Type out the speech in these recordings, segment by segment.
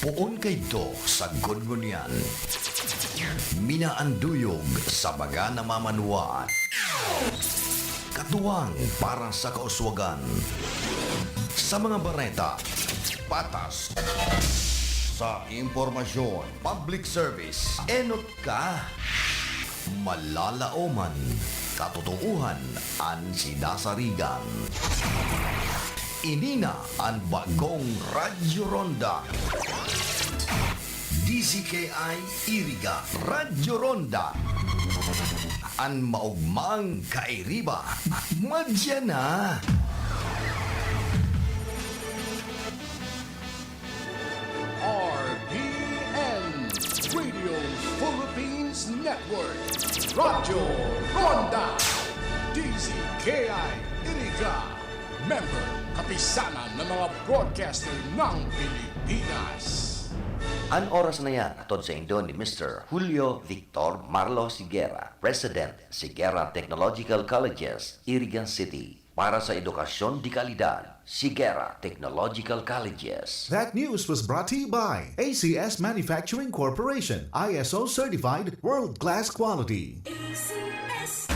Puon kay do sa gungunyan. Minaanduyog sa baga na mamanuan. Katuwang para sa kauswagan. Sa mga bareta, patas. Sa impormasyon, public service, enot ka. Malalaoman, katotohan, ang sinasarigan. Inina ang bagong Radyo Ronda. DCKI Iriga Radyo Ronda. Ang maugmang kairiba. Madya na. RPN Radio Philippines Network Radyo Ronda DZKI Iriga Member Kapisanan ng mga broadcaster ng Pilipinas. Ang oras na yan, atod sa Indo ni Mr. Julio Victor Marlo Siguera, President, Siguera Technological Colleges, Irigan City. Para sa edukasyon di kalidad, Siguera Technological Colleges. That news was brought to you by ACS Manufacturing Corporation, ISO certified world-class quality. ACS.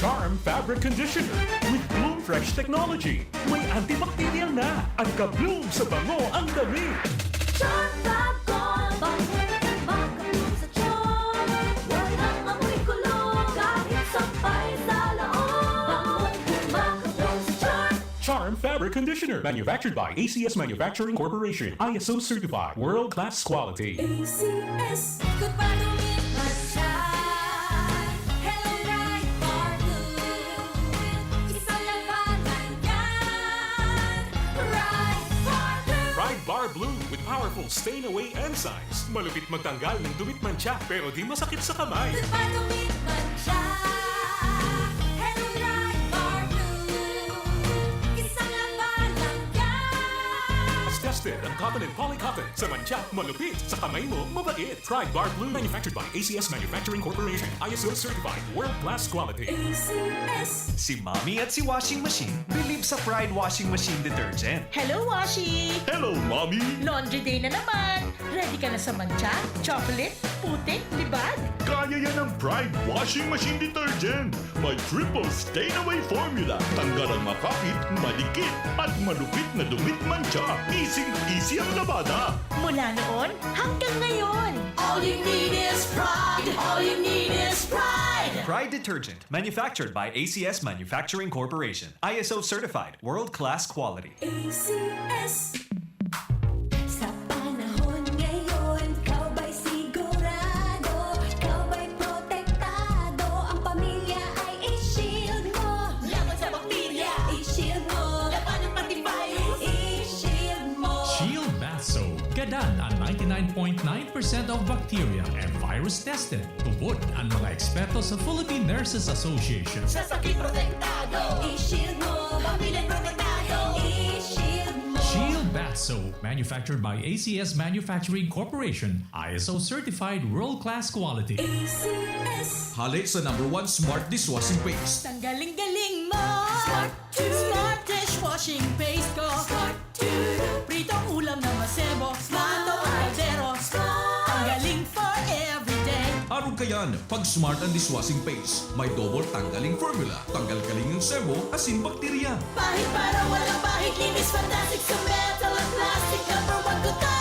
Charm Fabric Conditioner with Bloom Fresh Technology. May antibacterial na at ka-bloom sa bango ang dami. Charm Fabric Conditioner, manufactured by ACS Manufacturing Corporation, ISO certified, world-class quality. ACS. Kupadumi Sunshine. Hello, Right Bar Blue. Isa lang pangalan yan. Right Bar Blue. Ride Bar Blue with powerful stain-away enzymes. Malupit magtanggal ng dumit mancha pero di masakit sa kamay. Kupadumi Sunshine. Hello, Right Bar Blue. Isa lang pangalan yan. As tested ang cotton and polycotton. Sa mancha, malupit. Sa kamay mo, mabait. Pride Bar Blue, manufactured by ACS Manufacturing Corporation. ISO certified, world-class quality. ACS. Si Mommy at si Washing Machine believe sa Pride Washing Machine Detergent. Hello, Washi! Hello, Mommy! Laundry day na naman! Ready ka na sa mancha, chocolate, putik, libag? Kaya yan ang Pride Washing Machine Detergent. May triple stain-away formula. Tanggal ang makapit, madikit, at malupit na dumit mancha. Easy ang labada. Mula noon hanggang ngayon. All you need is pride. All you need is pride. Pride Detergent, manufactured by ACS Manufacturing Corporation. ISO certified, world-class quality. ACS. Sa panahon ngayon, ikaw ba'y sigurado? Ikaw ba'y protektado? Ang pamilya ay i-shield mo. Laban sa bakterya, i-shield mo. Laban ng antivirus, i-shield mo. Shield Bath Soap. Gadan ang 99.9% of bacteria and virus tested. Tubod ang mga eksperto sa Philippine Nurses Association. Sa sakit protektado, i-shield mo. Pamilya protektado, i-shield mo. Shield Bath Soap, manufactured by ACS Manufacturing Corporation, ISO certified world-class quality. ACS. Hali sa #1 Smart Dishwashing Paste. Tanggaling-galing mo! Smart to Smart dishwashing paste ko! Smart to Pritong ulam na masebo, plato kaldero. Ang galing for everyday. Aron kayan, pag Smart ang Dishwashing Paste, may double tanggaling formula. Tanggal kaling yung sebo, asin bakterya. Pahit para walang pahit, linis fantastic sa metal at plastic. #1 ko to.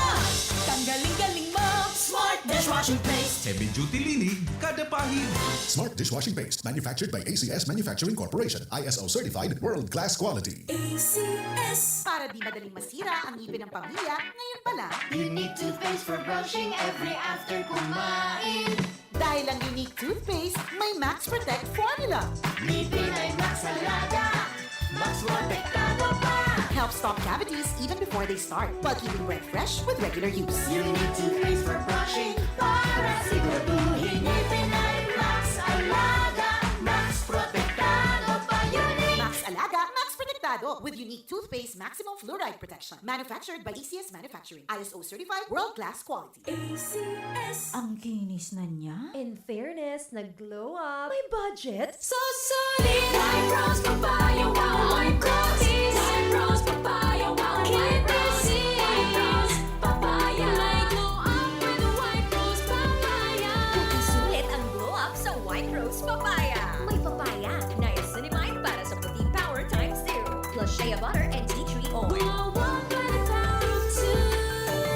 Tanggaling-galing mo! Smart dishwashing paste. Heavy duty linig, kada pahid. Smart Dishwashing Paste, manufactured by ACS Manufacturing Corporation, ISO certified, world-class quality. ACS. Para di madaling masira ang ngipin ng pamilya, ngayon pa lang. Unique toothpaste for brushing every after kumain. Dahil ang unique toothpaste, may Max Protect formula. Ngipin ay Max Alaga. Max protektado pa. Helps stop cavities even before they start, while keeping breath fresh with regular use. Unique toothpaste for brushing para siguraduhin ngipin ay Max Alaga. Max protektado pa. Unique. Max Alaga, Max Protektado. Protektado with unique toothpaste maximum fluoride protection. Manufactured by ACS Manufacturing. ISO certified world-class quality. ACS. Ang kinis na niya. In fairness, nag-glow up. May budget. So solid. White Rose Papaya, wow, White Rose. White Rose Papaya, wow, White Rose. White Rose Papaya. May glow up with the White Rose Papaya. Sulit ang glow up sa White Rose Papaya. May papaya, niacinamide para sa puting power times 2. Plus shea butter and tea tree oil. Glow up with the power of 2.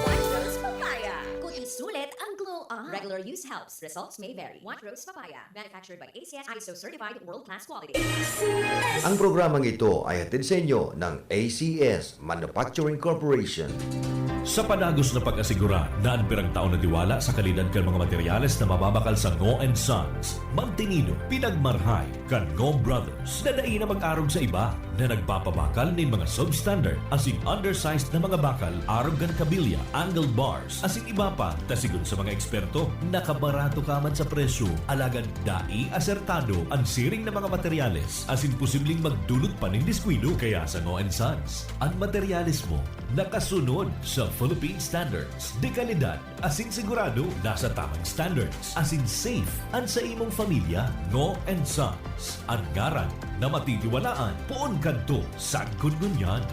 White Rose Papaya. Kuti sulit ang glow up. Regular use helps. Results may vary. White Rose Papaya. Manufactured by ACS ISO certified world-class quality. Ang programang ito ay hatid sa inyo ng ACS Manufacturing Corporation. Sa panagos na pag-asigura na ang pirang taon na tiwala sa kalidad kan mga materyales na mababakal sa Ngo & Sons, mantinido, pinagmarhay, kan Ngo Brothers, na daig na mag-arog sa iba na nagpapabakal ng mga substandard as in undersized na mga bakal, arog kan kabilya, angle bars, as in iba pa, tasigon sa mga eksperto, nakabarato kaman sa presyo, alagan dai asertado ang siring na mga materyales, as in posibleng magdulot pa ng diskwido. Kaya sa Ngo & Sons, ang materyales mo nakasunod sa Philippine standards. De kalidad, asin sigurado, nasa tamang standards. Asin safe, ang sa imong pamilya, Ngo & Sons. Ang ngaran na matitiwalaan, poon kadto, sagkod ngunyan.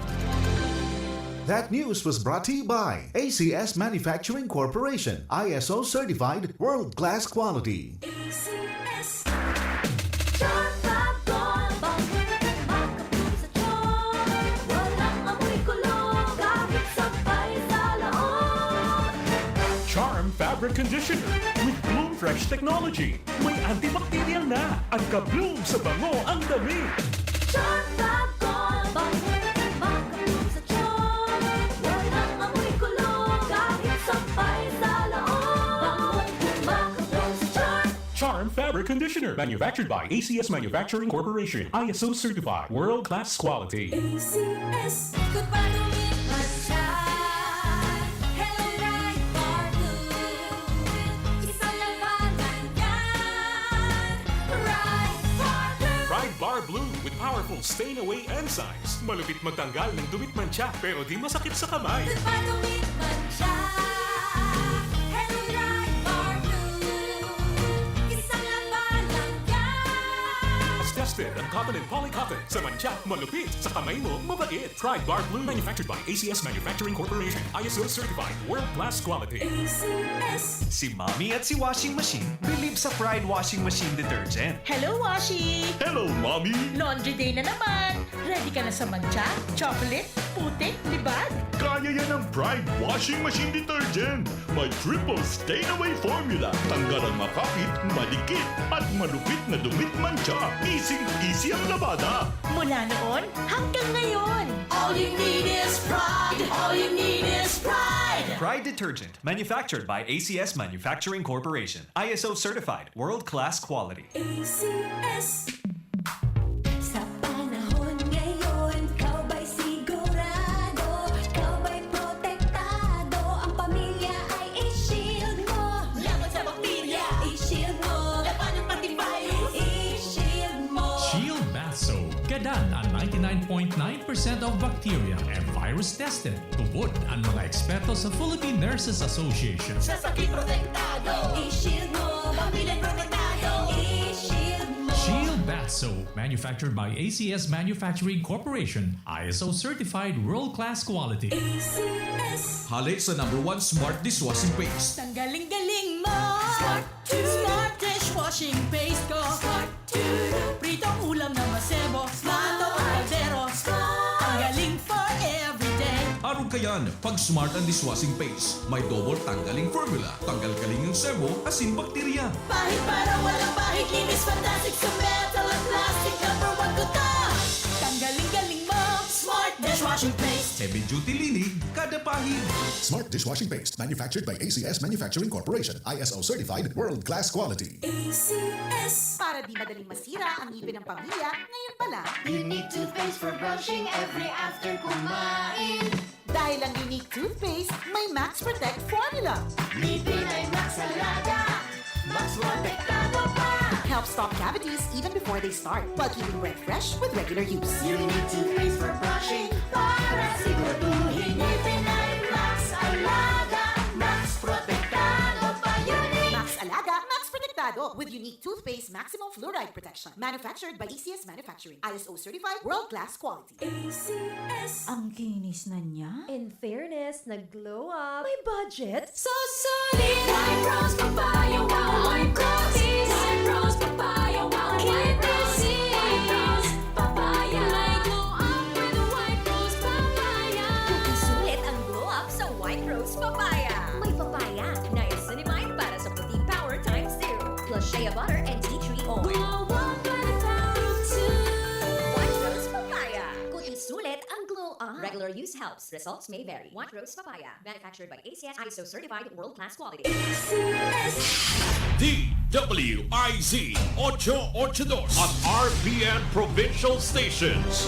That news was brought to you by ACS Manufacturing Corporation, ISO certified world-class quality. ACS. Trapagol, makapul sa tiyon. Walang amoy kulong, kahit sabay sa laon. Charm Fabric Conditioner with Bloom Fresh Technology. May antibacterial na at ka-bloom sa bango ang dami. Trapagol, makapul sa tiyon. Walang amoy kulong, kahit sabay sa laon. Makapul sa tiyon. Charm Fabric Conditioner, manufactured by ACS Manufacturing Corporation, ISO certified, world-class quality. ACS. Ikot pa lumipas siya. Hello, right for blue. Isang labanan yan. Right for blue. Pride Bar Blue with powerful stain-away enzymes. Malupit magtanggal ng dumit mancha pero di masakit sa kamay. Ikot pa lumipas siya. Hello, right for blue. Isang labanan yan. As tested ang cotton and polycotton. Sa mancha, malupit. Sa kamay mo, mabait. Pride Bar Blue, manufactured by ACS Manufacturing Corporation, ISO certified, world-class quality. ACS. Si Mommy at si Washing Machine believe sa Pride Washing Machine Detergent. Hello, Washi! Hello, Mommy! Laundry day na naman. Ready ka na sa mancha, chocolate, putik, libag? Kaya yan ang Pride Washing Machine Detergent. May triple stain-away formula. Tanggal ang makapit, madikit, at malupit na dumit mancha. Easy ang labada. Mula noon hanggang ngayon. All you need is pride. All you need is pride. Pride Detergent, manufactured by ACS Manufacturing Corporation, ISO certified, world-class quality. ACS. Sa panahon ngayon, ikaw ba'y sigurado? Ikaw ba'y protektado? Ang pamilya ay i-shield mo. Laban sa bakterya, i-shield mo. Laban ng pati virus, i-shield mo. Shield Bath Soap. Gadan ang 99.9% of bacteria and virus tested. Tubod ang mga eksperto sa Philippine Nurses Association. Sa sakit protektado, i-shield mo. Pamilya protektado, i-shield mo. Shield Bath Soap, manufactured by ACS Manufacturing Corporation, ISO certified world-class quality. ACS. Hali sa #1 Smart Dishwashing Paste. Ang galing-galing mo. Smart to. Smart dishwashing paste ko. Smart to. Pritong ulam na masebo. Plato caldero. Ang galing for everyday. Arog kayan, pag Smart ang Dishwashing Paste, may double tanggaling formula. Tanggal kaling yung sebo, asin bakterya. Pahit para walang pahit. Linis fantastic sa metal at plastic. #1 ko to. Ang galing-galing mo. Smart dishwashing paste. Heavy duty linig, kada pahid. Smart Dishwashing Paste, manufactured by ACS Manufacturing Corporation, ISO certified, world-class quality. ACS. Para di madaling masira ang ngipin ng pamilya, ngayon pa lang. Unique toothpaste for brushing every after kumain. Dahil ang unique toothpaste, may Max Protect formula. Ngipin ay Max Alaga. Max protektado pa. helps stop cavities even before they start, while keeping breath fresh with regular use. You need toothpaste for brushing para siguraduhin ngipin ay Max Alaga, Max Protektado pa yun eh. Max Alaga, Max Protectado with unique toothpaste maximum fluoride protection. Manufactured by ACS Manufacturing. ISO certified world-class quality. ACS. Ang kinis na niya. In fairness, nag-glow up. May budget. So solid. White Rose Papaya, wow, white roses. White Rose Papaya, wow, white roses. White Rose Papaya. May glow up with White Rose Papaya. Sulit ang glow up sa White Rose Papaya. May papaya, niacinamide para sa puting power times 0. Plus shea butter and tea tree oil. Glow up with the power of two. White Rose Papaya. Kuting sulit ang glow up. Regular use helps. Results may vary. White Rose Papaya. Manufactured by ACS ISO certified world-class quality. DWIZ 882 at RPN Provincial Stations.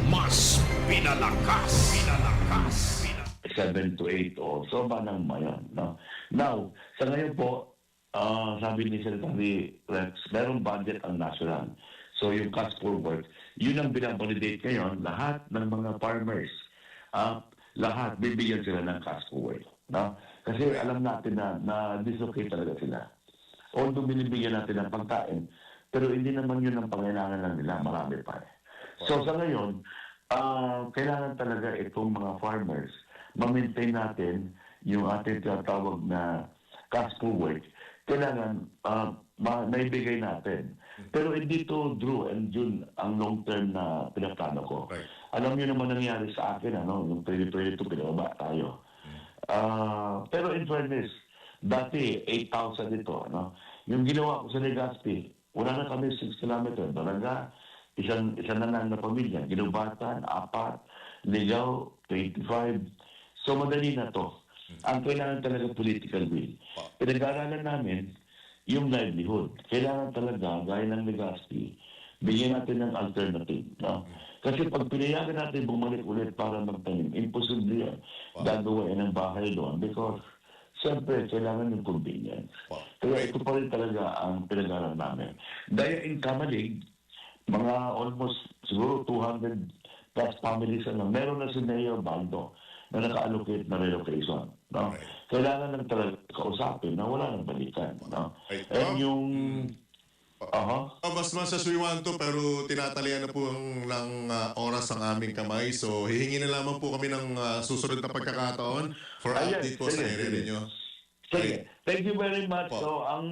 Mas pinalakas. 7 to 8 also ba ng mayan, no? Now, sa ngayon po, sabi ni Secretary Rex, merong budget ang national. So yung cash forward, yun ang binabalidate ngayon, lahat ng mga farmers, lahat bibigyan sila ng cash forward, no? Kasi alam natin na dislocate talaga sila. Although binibigyan natin ng pagkain, pero hindi naman yun ang pangailangan lang nila, marami pa eh. So sa ngayon, kailangan talaga itong mga farmers ma-maintain natin yung ating tinatawag na cash forward. Kailangan naibigay natin. Pero hindi to Drew and June ang long-term na pinaplano ko. Right. Alam niyo naman nangyari sa akin, yung 2022 pinababa tayo. Pero in fairness, dati 8,000 ito. Yung ginawa ko sa Legazpi, wala na kami 6 kilometer. Talaga, isang na pamilya. Ginubatan, 4, Ligaw, 25. So madali na to. Ang kailangan talaga political will. Pinag-aaralan namin yung livelihood. Kailangan talaga, gaya ng Legazpi, bigyan natin ng alternative. No? Kasi pag pinayagan natin bumalik ulit para magtanim, imposible yan. Gagawa ng bahay doon because siyempre, kailangan yung convenience. Kaya ito pa rin talaga ang pinag-aaralan namin. Daya in Kamalig, mga almost siguro 200 plus families na meron na si Mayor Baldo na naka-allocate na relocation. No? Kailangan lang talaga kausapin na wala nang balikan. No? And yung... Mas masaswiwan to pero tinatalian na po ng oras ang aming kamay. So hihingi na lamang po kami ng susunod na pagkakataon for update po sa area ninyo. Sige. Thank you very much. So ang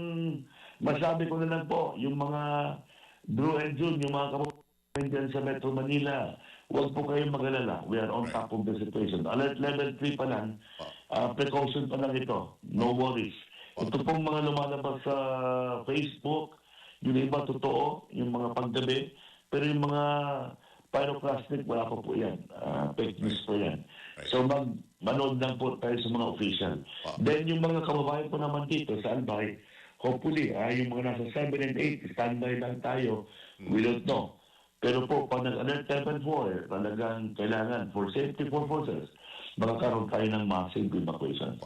masabi ko na lang po, yung mga Drew and June, yung mga kapatid dyan sa Metro Manila, huwag po kayong mag-alala. We are on top of the situation. Alert level 3 pa lang. Precaution pa lang ito. No worries. Ito pong mga lumalabas sa Facebook, yung iba totoo, yung mga paggabi, pero yung mga pyroclastic, wala pa po yan. Fake news po yan. So manood lang po tayo sa mga official. Then yung mga kababayan po naman dito sa Albay, hopefully, yung mga nasa 7 and 8, standby lang tayo. We don't know. Pero po, pag nag-alert level 4, talagang kailangan for safety purposes, magkakaroon tayo ng massive evacuation.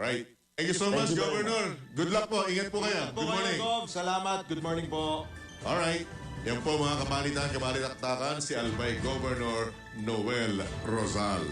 Right. Thank you so much, Governor. Good luck po. Ingat po kayo. Good morning. Salamat. Good morning po. Alright. Yan po mga kabalitaktakan, si Albay Governor Noel Rosal.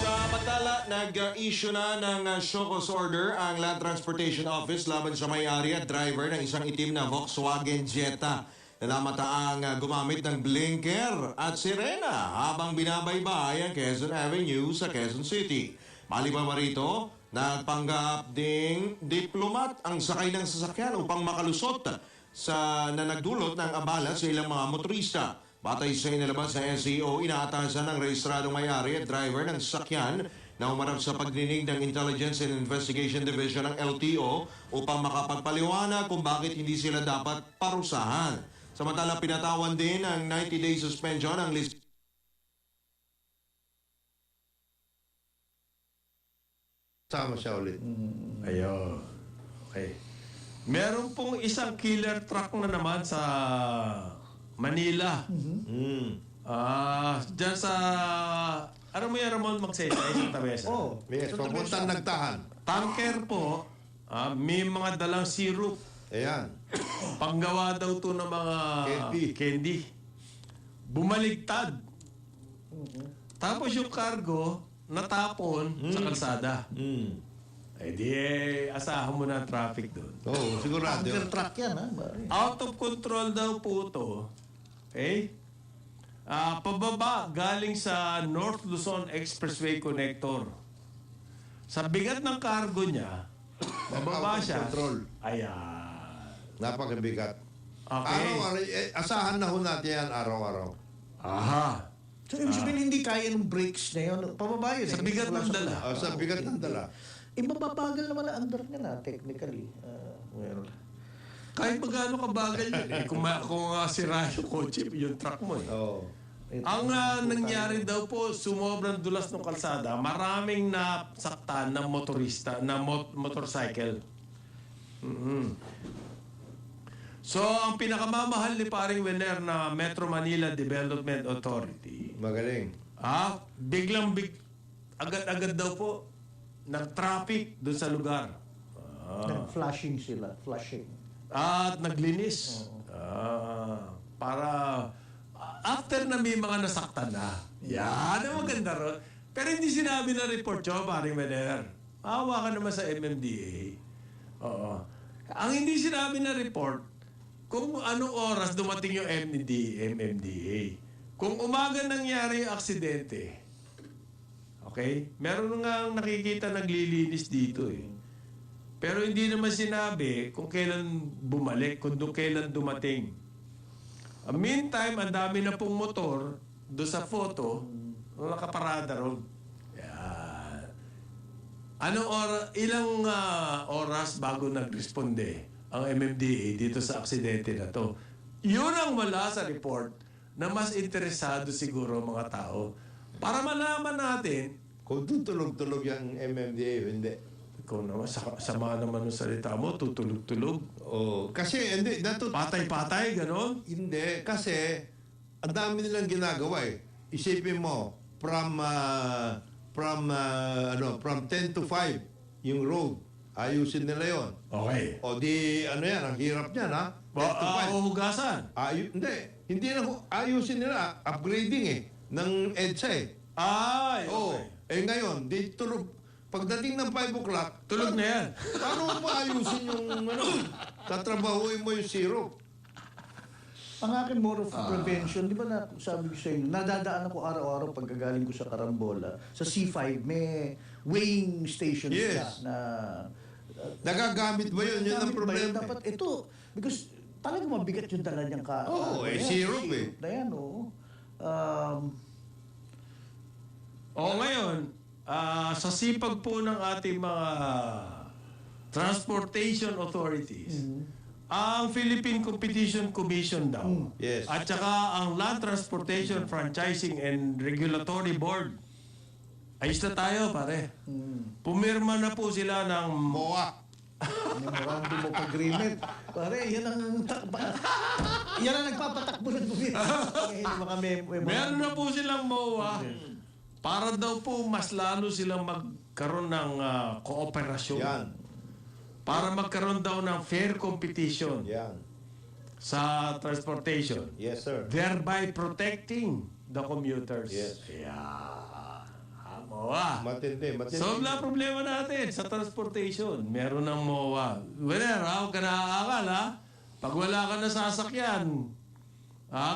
Samantala, nag-issue na ng show cause order ang Land Transportation Office laban sa may-ari at driver ng isang itim na Volkswagen Jetta na namataang gumamit ng blinker at sirena habang binabaybay ang Quezon Avenue sa Quezon City. Maliban pa rito, nagpanggap ding diplomat ang sakay ng sasakyan upang makalusot na nagdulot ng abala sa ilang mga motorista. Batay sa inilabas sa SEO, inaatasan ng rehistradong may-ari at driver ng sasakyan na umarap sa pagdinig ng Intelligence and Investigation Division ng LTO upang makapagpaliwanag kung bakit hindi sila dapat parusahan. Samantala, pinatawan din ang 90-day suspension ang list. Sama siya ulit. Ayun. Okay. Meron pong isang killer truck na naman sa Manila. Diyan sa... Ano mo yan, Ramon Magsaysay sa Tabesa? Yes, papuntang Nagtahan. Tanker po may mga dalang syrup. Ayan. Panggawa daw to ng mga candy. Bumaligtad. Tapos yung cargo, natapon sa kalsada. Eh di, asahan mo na ang traffic doon. Oo, sigurado. Tanker truck yan, ha? Out of control daw po to. Okay? Pababa galing sa North Luzon Expressway Connector. Sa bigat ng cargo niya, bababa siya. Control. Ayan. Napakabigat. Okay. Araw-araw, asahan na ho natin yan araw-araw. Aha. So, ibig sabihin, hindi kaya ng brakes na yun. Pababa yun. Sa bigat ng dala. Sa bigat ng dala. Mababagal naman ang andar niya na, technically. Well, Kahit magano kabagal yun eh. Kung sira yung kotse, yung truck mo eh. Ang nangyari daw po, sumobrang dulas ng kalsada, maraming nasaktan ng motorista, na motorcycle. So, ang pinakamamahal ni paring Wener na Metro Manila Development Authority. Magaling. Agad-agad daw po, nag-traffic doon sa lugar. nag-flashing sila. Flashing. At naglinis. Para after na may mga nasaktan na. Yan ang maganda ron. Pero hindi sinabi na report yun, paring Wener. Awa ka naman sa MMDA. Oo. Ang hindi sinabi na report, kung anong oras dumating yung MMDA. Kung umaga nangyari yung aksidente, okay? Meron nga nakikita naglilinis dito eh. Pero hindi naman sinabi kung kailan bumalik, kung kailan dumating. Meantime, ang dami na pong motor doon sa photo, nakaparada ron. Yan. Ilang oras bago nagresponde ang MMDA dito sa aksidente na to? Yun ang wala sa report na mas interesado siguro mga tao para malaman natin kung tutulog-tulog yung MMDA o hindi. Ikaw naman, sama naman ng salita mo, tutulog-tulog. Oh, kasi hindi. Patay-patay, gano'n? Hindi, kasi ang dami nilang ginagawa eh. Isipin mo, from 10 to 5, yung road, ayusin nila yon. Okay. O di, yan, ang hirap niyan ha. 10 to 5. Hugasan? Hindi na ayusin nila, upgrading eh, ng EDSA eh. Ay, okay. Ngayon, di tulog. Pagdating ng 5 o'clock, tulog na yan. Paano mo ayusin yung tatrabahuin mo yung syrup? Ang akin more of prevention, di ba na sabi ko sa inyo, nadadaan ako araw-araw pagkagaling ko sa Carambola. Sa C5, may weighing station na nagagamit ba yun? Yun ang problema. Dapat ito, because talagang mabigat yung dala niyang syrup eh. Na yan, oo. Ngayon, sa sipag po ng ating mga transportation authorities, ang Philippine Competition Commission daw, at saka ang Land Transportation Franchising and Regulatory Board, ayos na tayo, pare. Pumirma na po sila ng MOA. Memorandum of Agreement. Pare, yan ang nagpapatakbo ng gobyerno. Meron na po silang MOA. Para daw po mas lalo silang magkaroon ng kooperasyon. Yan. Para magkaroon daw ng fair competition. Yan. Sa transportation. Yes, sir. Thereby protecting the commuters. Yes. Yeah. MOA. Matindi. So, wala problema natin sa transportation. Meron ng MOA. Huwag ka naaakal, ha? Pag wala ka na sasakyan,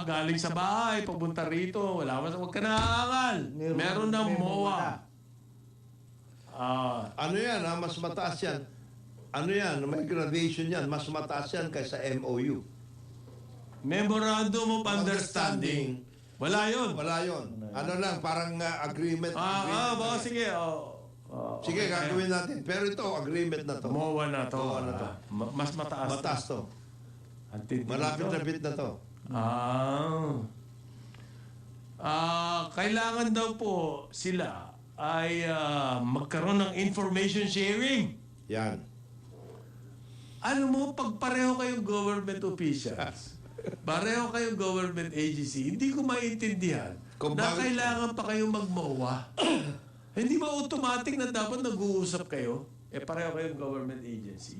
galing sa bahay, papunta rito, huwag ka naaakal. Meron ng MOA. Ano yan, mas mataas yan. Ano yan, may gradation yan. Mas mataas yan kaysa MOU. Memorandum of Understanding. Wala yun. Wala yun. Ano lang, parang agreement. Sige. Sige, gagawin natin. Pero ito, agreement na to. MOA na to. Mas mataas. Mataas to. Malapit na to. Kailangan daw po sila ay magkaroon ng information sharing. Yan. Ano mo, pag pareho kayong government officials, pareho kayong government agency, hindi ko maintindihan na kailangan pa kayong mag-MOA. Hindi ba automatic na dapat nag-uusap kayo? pareho kayong government agency.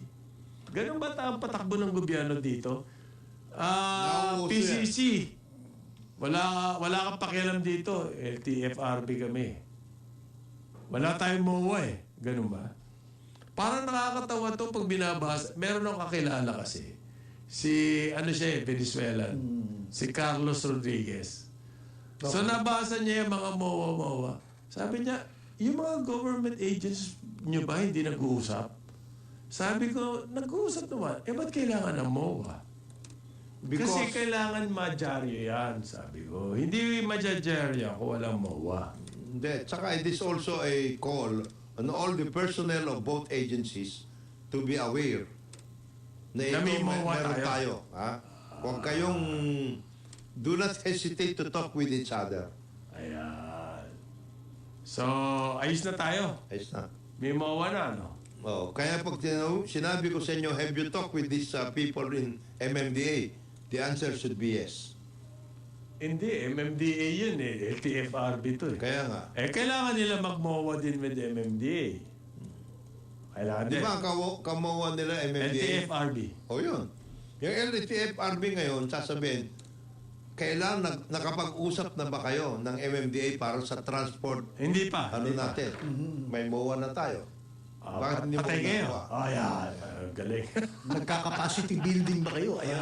Ganun ba ang patakbo ng gobyerno dito? PCC. Wala kang pakialam dito. LTFRB kami. Wala tayong MOA eh. Ganun ba? Parang nakakatawa to pag binabasa. Meron akong kakilala kasi. Venezuelan. Si Carlos Rodriguez. So nabasa niya yung mga MOA. Sabi niya, yung mga government agents nyo ba hindi nag-uusap? Sabi ko, nag-uusap naman. Ba't kailangan ng MOA? Kasi kailangan madyaryo yan, sabi ko. Hindi madyaryo kung walang MOA. Hindi. Tsaka it is also a call on all the personnel of both agencies to be aware na ito meron tayo. Ha? Huwag kayong do not hesitate to talk with each other. Ayan. So, ayos na tayo. Ayos na. May MOA na, no? Oh, kaya pag sinabi ko sa inyo, have you talked with these people in MMDA? The answer should be yes. Hindi, MMDA yun eh. LTFRB to eh. Kaya nga. Kailangan nila mag-MOA din with MMDA. Kailangan Di din. ba kamowa nila MMDA? LTFRB. O yun. Yung LTFRB ngayon, sasabihin, kailan nakapag-usap na ba kayo ng MMDA para sa transport? Hindi pa. Ano natin? May MOA na tayo. Bakit hindi mo patay kayo? ginagawa? Ayan. Galing. Nagka-capacity building ba kayo? Ayan.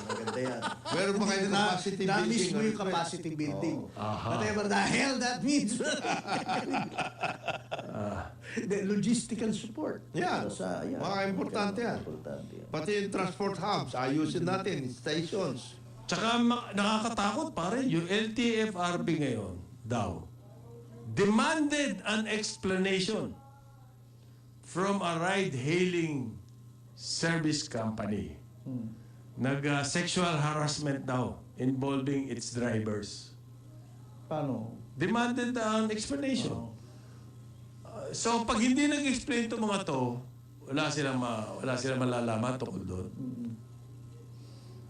Maganda yan. Meron ba kayo capacity building? Na-miss mo yung capacity building. Aha. Whatever the hell that means. The logistical support. Yan. Yan. Mga importante yan. Pati yung transport hubs, ayusin natin, stations. Tsaka nakakatakot pare, yung LTFRB ngayon daw demanded an explanation from a ride-hailing service company. Nag-sexual harassment daw involving its drivers. Paano? Demanded an explanation. So pag hindi nag-explain itong mga to, wala silang malalaman tungkol doon.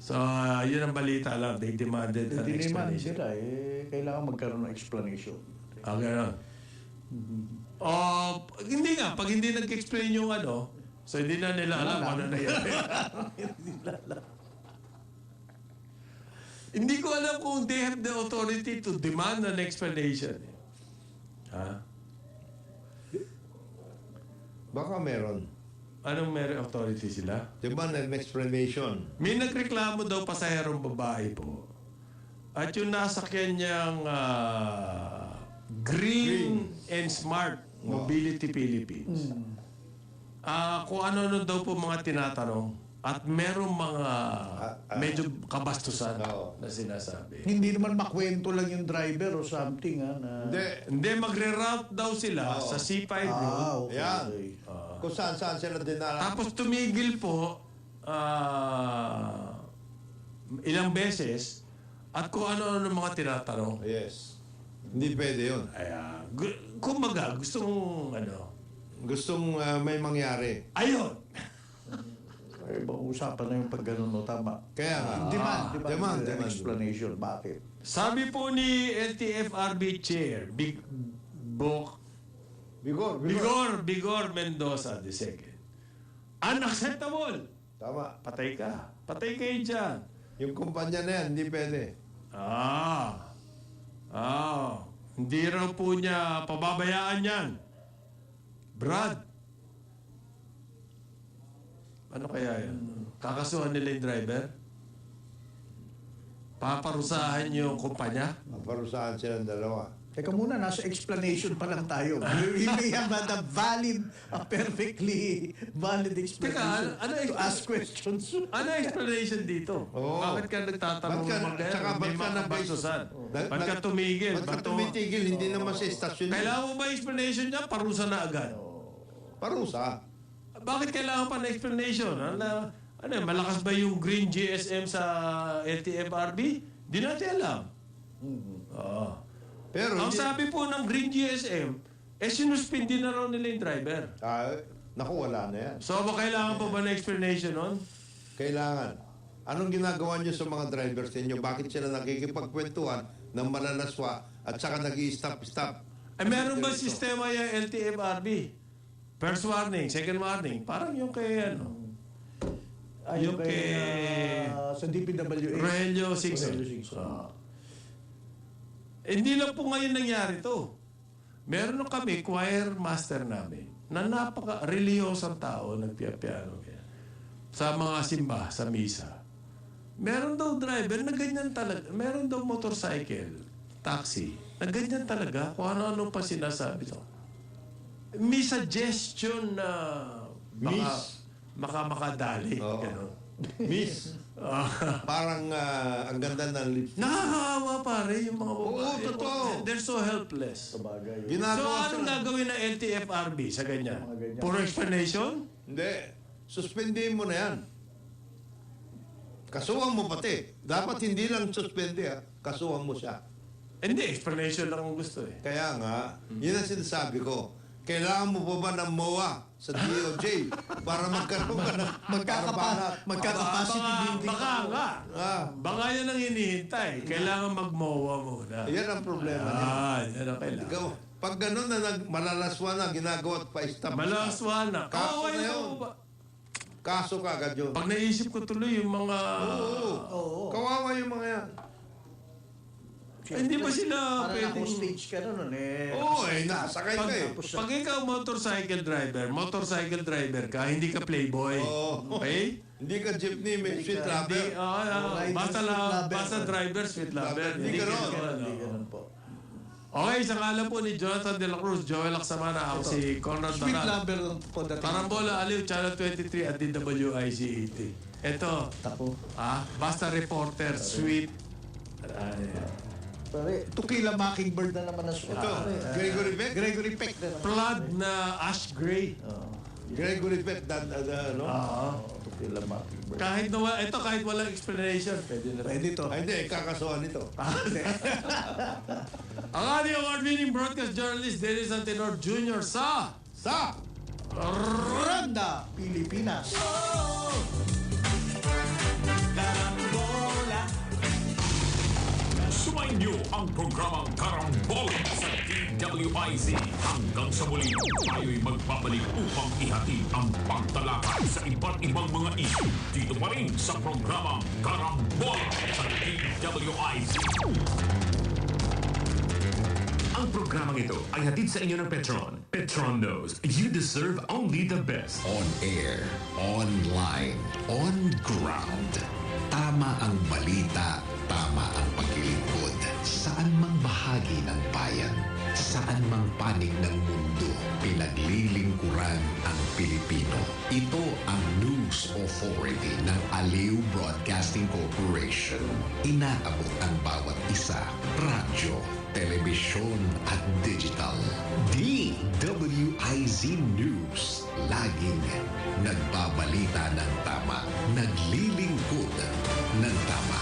So yun ang balita lang. They demanded an explanation. Sila kailangan magkaroon ng explanation. Gano'n. Hindi nga. Pag hindi nag-explain yung so hindi na nila alam ano na yan. Hindi ko alam kung they have the authority to demand an explanation. Ha? Baka meron. Anong meron authority sila? Demand an explanation. May nagreklamo daw pasaherong babae po. At yung nasakyan niyang Green and Smart Mobility Philippines. Kung ano daw po mga tinatanong at merong mga medyo kabastusan na sinasabi. Hindi naman makwento lang yung driver o something. Hindi, magre-route daw sila sa C5 road. Okay. Yan. Kung saan sila dinala. Tapos tumigil po ilang beses at kung ano mga tinatanong. Yes. Hindi pwede yun. Kumbaga, gustong may mangyari. Ayun! Usapan na yung pag gano'n, no? Tama. Kaya nga. Demand explanation. Bakit? Sabi po ni LTFRB Chair, Bigor Mendoza II. Unacceptable! Tama. Patay ka. Patay kayo dyan. Yung kumpanya na yan, hindi pwede. Hindi raw po niya pababayaan yan. Brad. Ano kaya yan? Kakasuhan nila yung driver? Paparusahan yung kumpanya? Paparusahan silang dalawa. Teka muna, nasa explanation pa lang tayo. We may have a perfectly valid explanation to ask questions. Ano explanation dito? Bakit ka nagtatanong may mga bastusan? Ba't ka tumigil? Ba't ka tumitigil? Hindi naman sa estasyon. Kailangan mo ba explanation niya? Parusa na agad. Parusa? Bakit kailangan pa na explanation? Malakas ba yung green GSM sa LTFRB? Di natin alam. Pero ang sabi po ng green GSM, sinuspindi na raw nila yung driver. Naku, wala na yan. So, kailangan pa ba na explanation nun? Kailangan. Anong ginagawa nyo sa mga drivers ninyo? Bakit sila nakikipagkwentuhan ng mananaswa at saka nag-i-stop-stop? Meron ba sistema yung LTFRB? First warning, second warning, parang yung kay Yung kay sa DPWH. Rogelio Singson. Hindi lang po ngayon nangyari to. Meron nung kami, choir master namin, na napaka-reliyosang tao, nagpiapiano kaya sa mga simba, sa misa. Meron daw driver na ganyan talaga. Meron daw motorcycle, taxi, na ganyan talaga. Kung ano-ano pa sinasabi to. May suggestion na makadali. Gano'n. Miss. Parang ang ganda ng lips. Nakakahawa pare yung mga babae. Oo, totoo. They're so helpless. Ginagawa So anong gagawin ng LTFRB sa ganyan? Puro explanation? Hindi. Suspendin mo na yan. Kasuhan mo pati. Dapat hindi lang suspende kasuhan mo siya. Hindi, explanation lang ang gusto eh. Kaya nga, yun ang sinasabi ko. Kailangan mo pa ba ng MOA sa DOJ para magkaroon ka ng magkakapacity building? Baka nga. Baka yan ang hinihintay. Kailangan mag-MOA muna. Yan ang problema niya. Yan ang kailangan. Pag gano'n na malalaswa na, ginagawa at pa-stop. Malaswa na. Kaso na yun. Kaso ka agad yun. Pag naisip ko tuloy yung mga... Oo. Kawawa yung mga yan. Hindi ba sila Parang ako-stage ka na nun eh. Oo, nakasakay ka eh. Pag ikaw motorcycle driver ka, hindi ka playboy. Okay? Hindi ka jeepney, may sweet lover. Basta driver, sweet lover. Hindi ganun po. Okay, sa ngalan po ni Jonathan De La Cruz, Joel Aksamana, ako si Conrad Sweet Baral. lover po dati. Tarambola Aliw, Channel 23 at DWIC-80. Ito, basta reporter, sweet. Pare, Tukila Mockingbird na naman na sweet. Ito, Gregory Peck. Gregory Peck. Flood na ash gray. Gregory Peck, no? Tukila Mockingbird. Kahit walang explanation, pwede na. Pwede to. Hindi, kakasuhan ito. Ang ating award-winning broadcast journalist, Dennis Antenor Jr. sa Ronda, Pilipinas. Sumayin niyo ang programang Karambola sa DWIZ. Hanggang sa muli, tayo'y magbabalik upang ihatid ang pagtalakay sa iba't ibang mga issue. Dito pa rin sa programang Karambola sa DWIZ. Ang programang ito ay hatid sa inyo ng Petron. Petron knows you deserve only the best. On air, online, on ground. Tama ang balita, tama ang paglilingkod. Saan mang bahagi ng bayan, saan mang panig ng mundo, pinaglilingkuran ang Pilipino. Ito ang News Authority ng Aliw Broadcasting Corporation. Inaabot ang bawat isa, radyo, telebisyon at digital. DWIZ News. Laging nagbabalita ng tama, naglilingkod ng tama.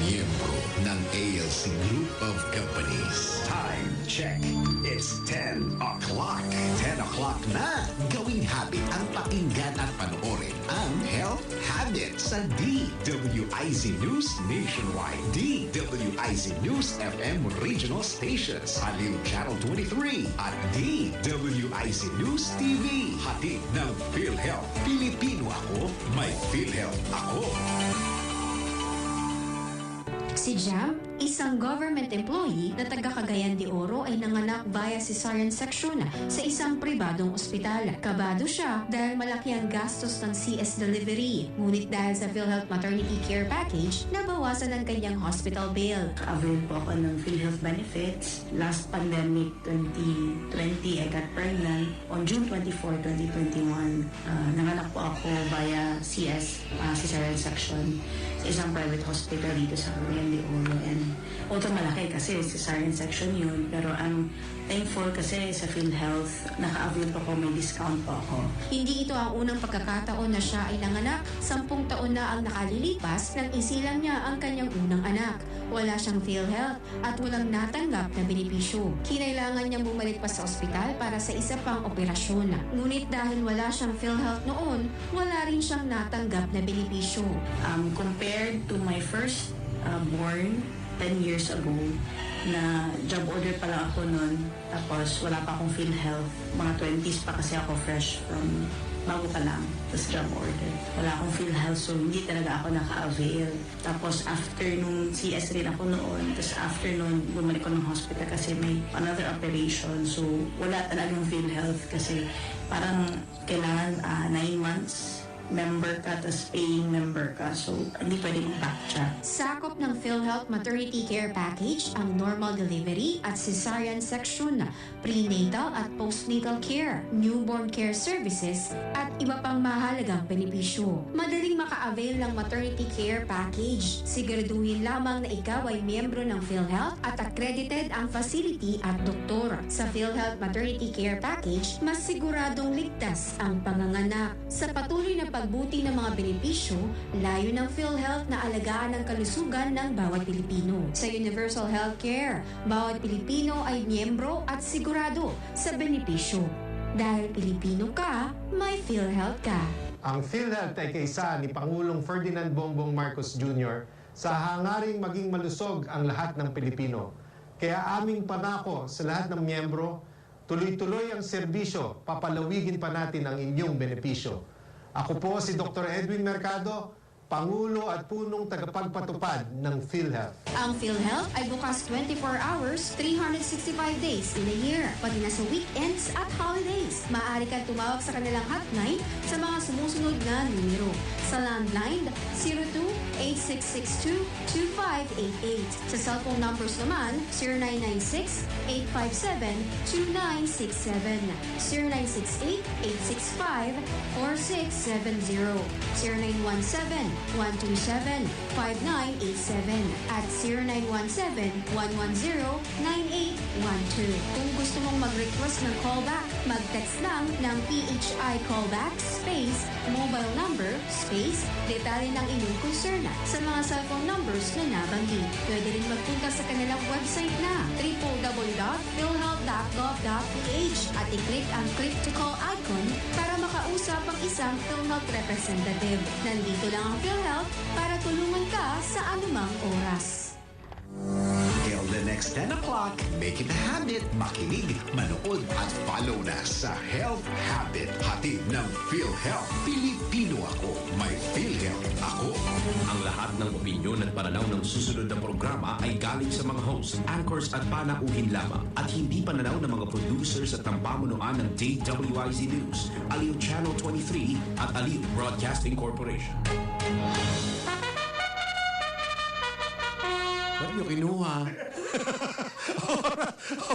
Miyembro ng ALC Group of Companies. Time check. It's 10 o'clock. 10 o'clock na. Gawing habit ang pakinggan at panoorin ang Health Habit sa DWIZ News Nationwide. DWIZ News FM Regional Stations. Aliw Channel 23 at DWIZ News TV. Hatid ng PhilHealth. Pilipino ako, may PhilHealth ako. Si Jam, isang government employee na taga Cagayan de Oro ay nanganak via cesarean section sa isang pribadong ospital. Kabado siya dahil malaki ang gastos ng CS delivery. Ngunit dahil sa PhilHealth Maternity Care Package, nabawasan ang kanyang hospital bill. Avail po ako ng PhilHealth benefits. Last pandemic, 2020, I got pregnant. On June 24, 2021, nanganak po ako via CS, cesarean section, sa isang private hospital dito sa Cagayan de Oro. And although malaki kasi cesarean section yun, pero ang thankful kasi sa PhilHealth, naka-avail pa ko, may discount pa ako. Hindi ito ang unang pagkakataon na siya ay nanganak. 10 taon na ang nakalilipas nang isilang niya ang kanyang unang anak. Wala siyang PhilHealth at walang natanggap na benepisyo. Kinailangan niyang bumalik pa sa ospital para sa isa pang operasyon. Ngunit dahil wala siyang PhilHealth noon, wala rin siyang natanggap na benepisyo. Compared to my first born 10 years ago, na job order pa lang ako noon. Tapos wala pa akong PhilHealth. Mga 20s pa kasi ako fresh from bago pa lang. Tapos job order. Wala akong PhilHealth so hindi talaga ako naka-avail. Tapos after nung CS rin ako noon, tapos after noon bumalik ko ng hospital kasi may another operation. So wala talagang PhilHealth kasi parang kailangan 9 months member ka, tapos paying member ka. So, hindi pwede mong backtrack. Sakop ng PhilHealth Maternity Care Package ang normal delivery at cesarean section, prenatal at postnatal care, newborn care services, at iba pang mahalagang benepisyo. Madaling maka-avail ng maternity care package. Siguraduhin lamang na ikaw ay miyembro ng PhilHealth at accredited ang facility at doktor. Sa PhilHealth Maternity Care Package, mas siguradong ligtas ang panganganak. Sa patuloy na pagbuti ng mga benepisyo, layo ng PhilHealth na alagaan ang kalusugan ng bawat Pilipino. Sa Universal Healthcare, bawat Pilipino ay miyembro at sigurado sa benepisyo. Dahil Pilipino ka, may PhilHealth ka. Ang PhilHealth ay kaisa ni Pangulong Ferdinand Bongbong Marcos Jr. sa hangaring maging malusog ang lahat ng Pilipino. Kaya aming panako sa lahat ng miyembro, tuloy-tuloy ang serbisyo, papalawigin pa natin ang inyong benepisyo. Ako po si Dr. Edwin Mercado, Pangulo at punong tagapagpatupad ng PhilHealth. Ang PhilHealth ay bukas 24 hours, 365 days in a year, pati na sa weekends at holidays. Maaari kang tumawag sa kanilang hotline sa mga sumusunod na numero. Sa landline, 02-8662-2588. Sa cellphone numbers naman, 0996-857-2967, 0968-865-4670, 0917-127-5987, at 0917-110-9812. Kung gusto mong mag-request ng callback, mag-text lang ng PHI callback space mobile number space detalye ng inyong concern sa mga cellphone numbers na nabanggit. Pwede rin magpunta sa kanilang website na www.philhealth.gov.ph at i-click ang click to call icon para makausap ang isang PhilHealth representative. Nandito lang ang PhilHealth para tulungan ka sa anumang oras. Till the next 10 o'clock, make it a habit, makinig, manood at follow na sa Health Habit. Hatid ng PhilHealth. Pilipino ako, may PhilHealth ako. Ang lahat ng opinyon at pananaw ng susunod na programa ay galing sa mga host, anchors at panauhin lamang at hindi pananaw ng mga producers at pamunuan ng DWIZ News, Aliw Channel 23 at Aliw Broadcasting Corporation. Ba't nyo kinuha?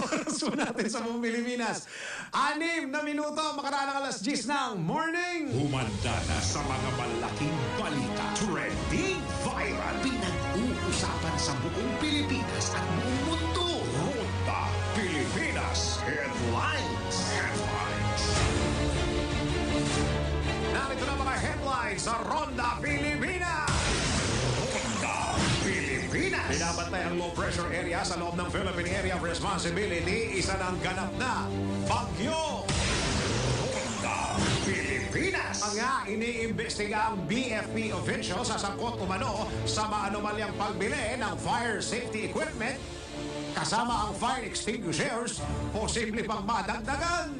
Oras po natin sa buong Pilipinas. 6 na minuto, makaraan ng alas 10 ng morning. Humanda na sa mga malaking balita. Trending viral. Pinag-uusapan sa buong Pilipinas at buong mundo. Ronda Pilipinas Headlines. Narito na mga headlines sa Ronda Pilipinas. Binabantay ang low pressure area sa loob ng Philippine Area of Responsibility. Isa ng ganap na bagyo. Pilipinas. Mga iniimbestiga ang BFP officials sa sangkot umano sa maanomalyang pagbili ng fire safety equipment kasama ang fire extinguishers, posible pang madagdagan.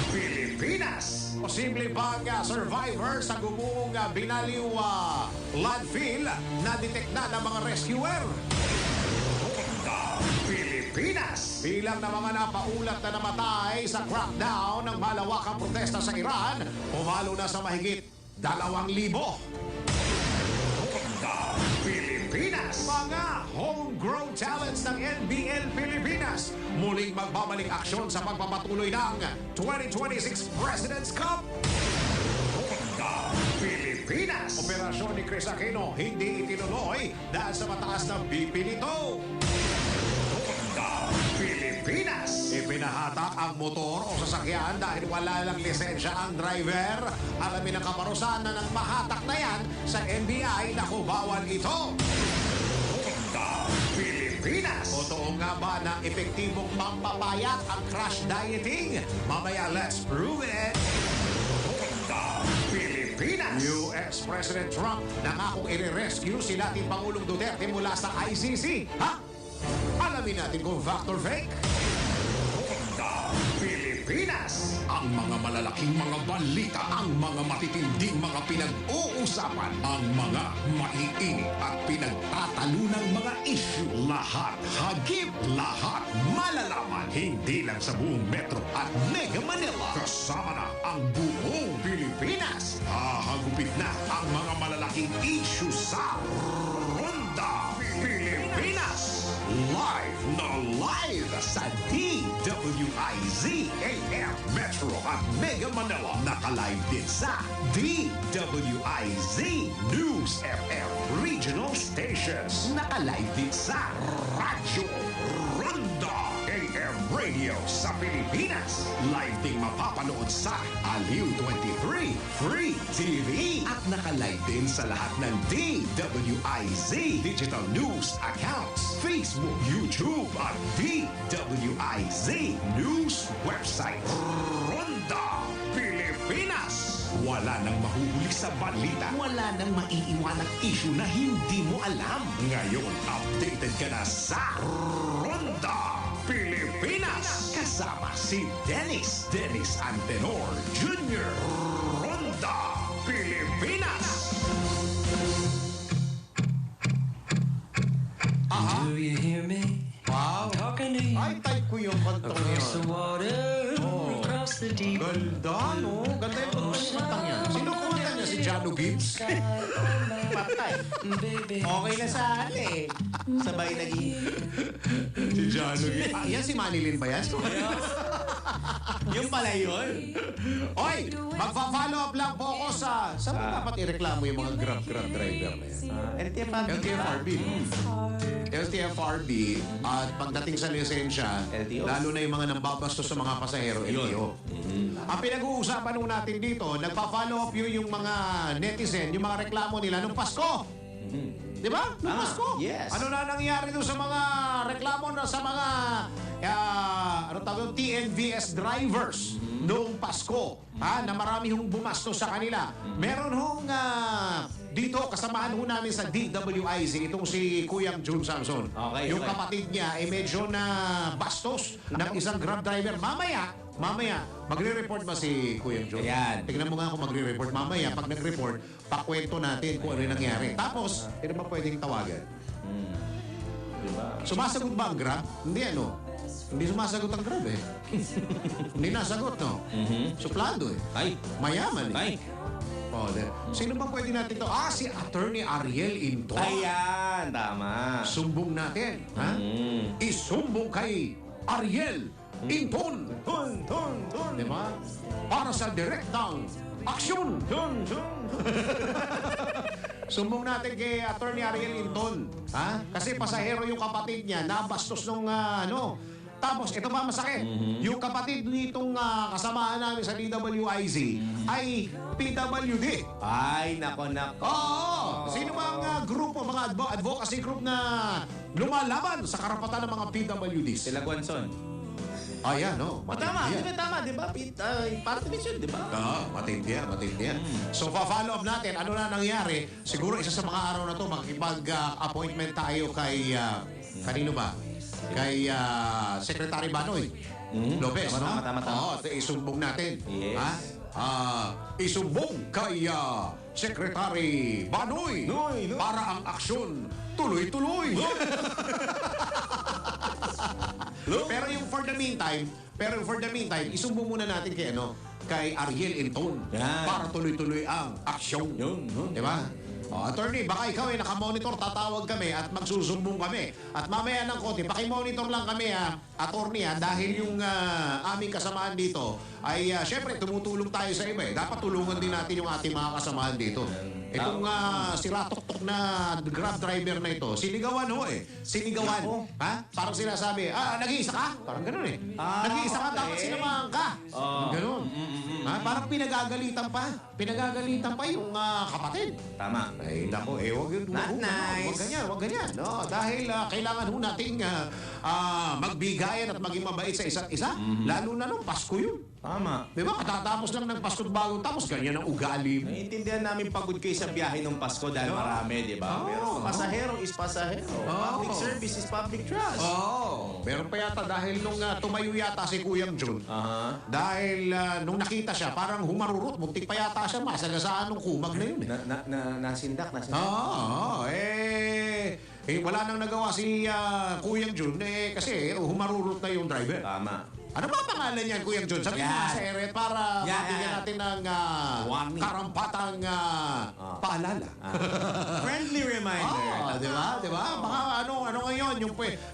Pilipinas. Posible pang survivor sa gumuong Binaliw landfill na detect na ng mga rescuer. Pilipinas. Bilang na mga napaulat na namatay sa crackdown ng malawakang protesta sa Iran, pumalo na sa mahigit 2,000. Pilipinas. Mga homegrown talents ng NBL Pilipinas muling magbabalik aksyon sa pagpapatuloy ng 2026 President's Cup. Pilipinas. Operasyon ni Chris Aquino hindi itinuloy dahil sa mataas na BP nito. Pilipinas. Ipinahatak ang motor o sasakyan dahil wala lang lisensya ang driver. Alamin ang kaparusahan na ng mahatak na yan sa NBI na bawal ito. Pilipinas. Totoo nga ba na epektibong pampapayat ang crash dieting? Mamaya, let's prove it. Pilipinas. US President Trump nangakong i-rescue si dating Pangulong Duterte mula sa ICC. Ha? Alamin natin kung fact or fake. Ronda Pilipinas. Ang mga malalaking mga balita, ang mga matitinding mga pinag-uusapan, ang mga maiinit at pinagtatalunang mga issue. Lahat hagip, lahat malalaman. Hindi lang sa buong Metro at Mega Manila. Kasama na ang buong Pilipinas. Hahagupit na ang mga malalaking issue sa Ronda Pilipinas. Live na live sa DWIZ AM Metro at Mega Manila. Naka-live din sa DWIZ News FM Regional Stations. Naka-live din sa Radyo Ronda AM Radio sa Pilipinas. Live ding mapapanood sa Aliw 23 Free TV. At naka-live din sa lahat ng DWIZ Digital News accounts, Facebook, YouTube at DWIZ News website. Ronda Pilipinas. Wala nang mahuhuli sa balita. Wala nang maiiwanang issue na hindi mo alam. Ngayon, updated ka na sa Ronda Pilipinas. Kasama si Dennis Antenor Jr. Ronda Pilipinas. Do you hear me? Wow. Talking to you. Ay, type ko yung kantong Across the yun. water, across the deep. Ganda, no? Ganda yung kantang yan. Sino kumanta niya? Si Jano Gibbs? Patay. Okay na sa eh. Sabay naging... Si Jano Gibbs. Ah, yan si Manilin ba yan? Yung pala yun. Oy, magpa-follow up lang po ako sa... Saan mo dapat ireklamo yung mga Grab driver na yan? LTFRB. LTFRB at pagdating sa lisensya, lalo na yung mga nambabastos sa mga pasahero, LTO. Ang pinag-uusapan nung natin dito, nagpa-follow up yung mga netizen, yung mga reklamo nila nung Pasko. Di ba? Nung Pasko. yes. Ano na nangyari doon sa mga reklamo na sa mga TNVS drivers noong Pasko, na marami hong bumastos sa kanila. Meron hong dito, kasamaan ho namin sa DWIZ, itong si Kuyang June Samson. Okay, Yung kapatid niya ay medyo na bastos ng isang Grab driver. Mamaya, magre-report ba si Kuyang June? Ayan. Tignan mo nga kung magre-report. Mamaya, pag nag-report, pakwento natin kung ano yung nangyari. Tapos, hindi ba pwedeng tawagan? Diba? Sumasagot ba ang Grab? Hindi Hindi sumasagot ang Grab eh. Hindi nasagot, no? Suplado eh. Ay. Mayaman eh. Ay. Sino ba pwede natin to? Si Attorney Ariel Into. Ayan, tama. Sumbong natin. Ha? Isumbong kay Ariel Inton. Diba? Para sa direktang aksyon. Sumbong natin kay Attorney Ariel Inton. Kasi pasahero yung kapatid niya, nabastos nung Tapos, ito ba masakit? Yung kapatid nitong kasamaan namin sa DWIZ ay PWD. Ay, nako. Oo! Sino bang grupo, mga advocacy group na lumalaban sa karapatan ng mga PWDs? Sila Guanzon. Ayan, no? Tama, di ba? Party mission, di ba? Matindi yan. So, pa-follow up natin. Ano na nangyari? Siguro isa sa mga araw na to, makipag-appointment tayo kay... kanino ba? Kay Secretary Banoy Lopez, no? Tama. Oo, isumbong natin. Yes. Isumbong kay Secretary Banoy para ang aksyon tuloy-tuloy. Pero yung for the meantime, isumbong muna natin kay Ariel Inton para tuloy-tuloy ang aksyon. Di ba? Attorney, baka ikaw ay nakamonitor, tatawag kami at magsusumbong kami. At mamaya ng konti, pakimonitor lang kami, attorney, dahil yung aming kasamaan dito ay, syempre, tumutulong tayo sa iba. Dapat tulungan din natin yung ating mga kasamaan dito. Itong siratok-tok na Grab driver na ito, sinigawan Sinigawan. Parang sinasabi, nag-iisa ka? Parang ganun eh. Nag-iisa ka, dapat sinamahan ka. Ganun. Parang pinagagalitan pa yung kapatid. Tama. Ay, nako, wag ganyan. No? Dahil kailangan nating magbigayan at maging mabait sa isa't isa. Lalo na nung Pasko yun. Tama. Di ba? Katatapos lang ng Pasko at bagong tapos, ganyan ang ugali mo. Naiintindihan namin pagod kayo sa biyahe ng Pasko dahil marami, di ba? Pero pasahero is pasahero. Public service is public trust. Meron pa yata dahil nung tumayo yata si Kuyang Jun. Dahil nung nakita siya, parang humarurot. Muntik pa yata siya masagasaan ng kumag na yun. Nasindak. Wala nang nagawa si Kuyang Jun kasi humarurot na yung driver. Tama. Ano ba pangalan niyan, Kuyang Jun? Sabihin mo sa ere para mabigyan natin ng karampatang paalala. Friendly reminder. Di ba? Di ba? Baka ano ngayon,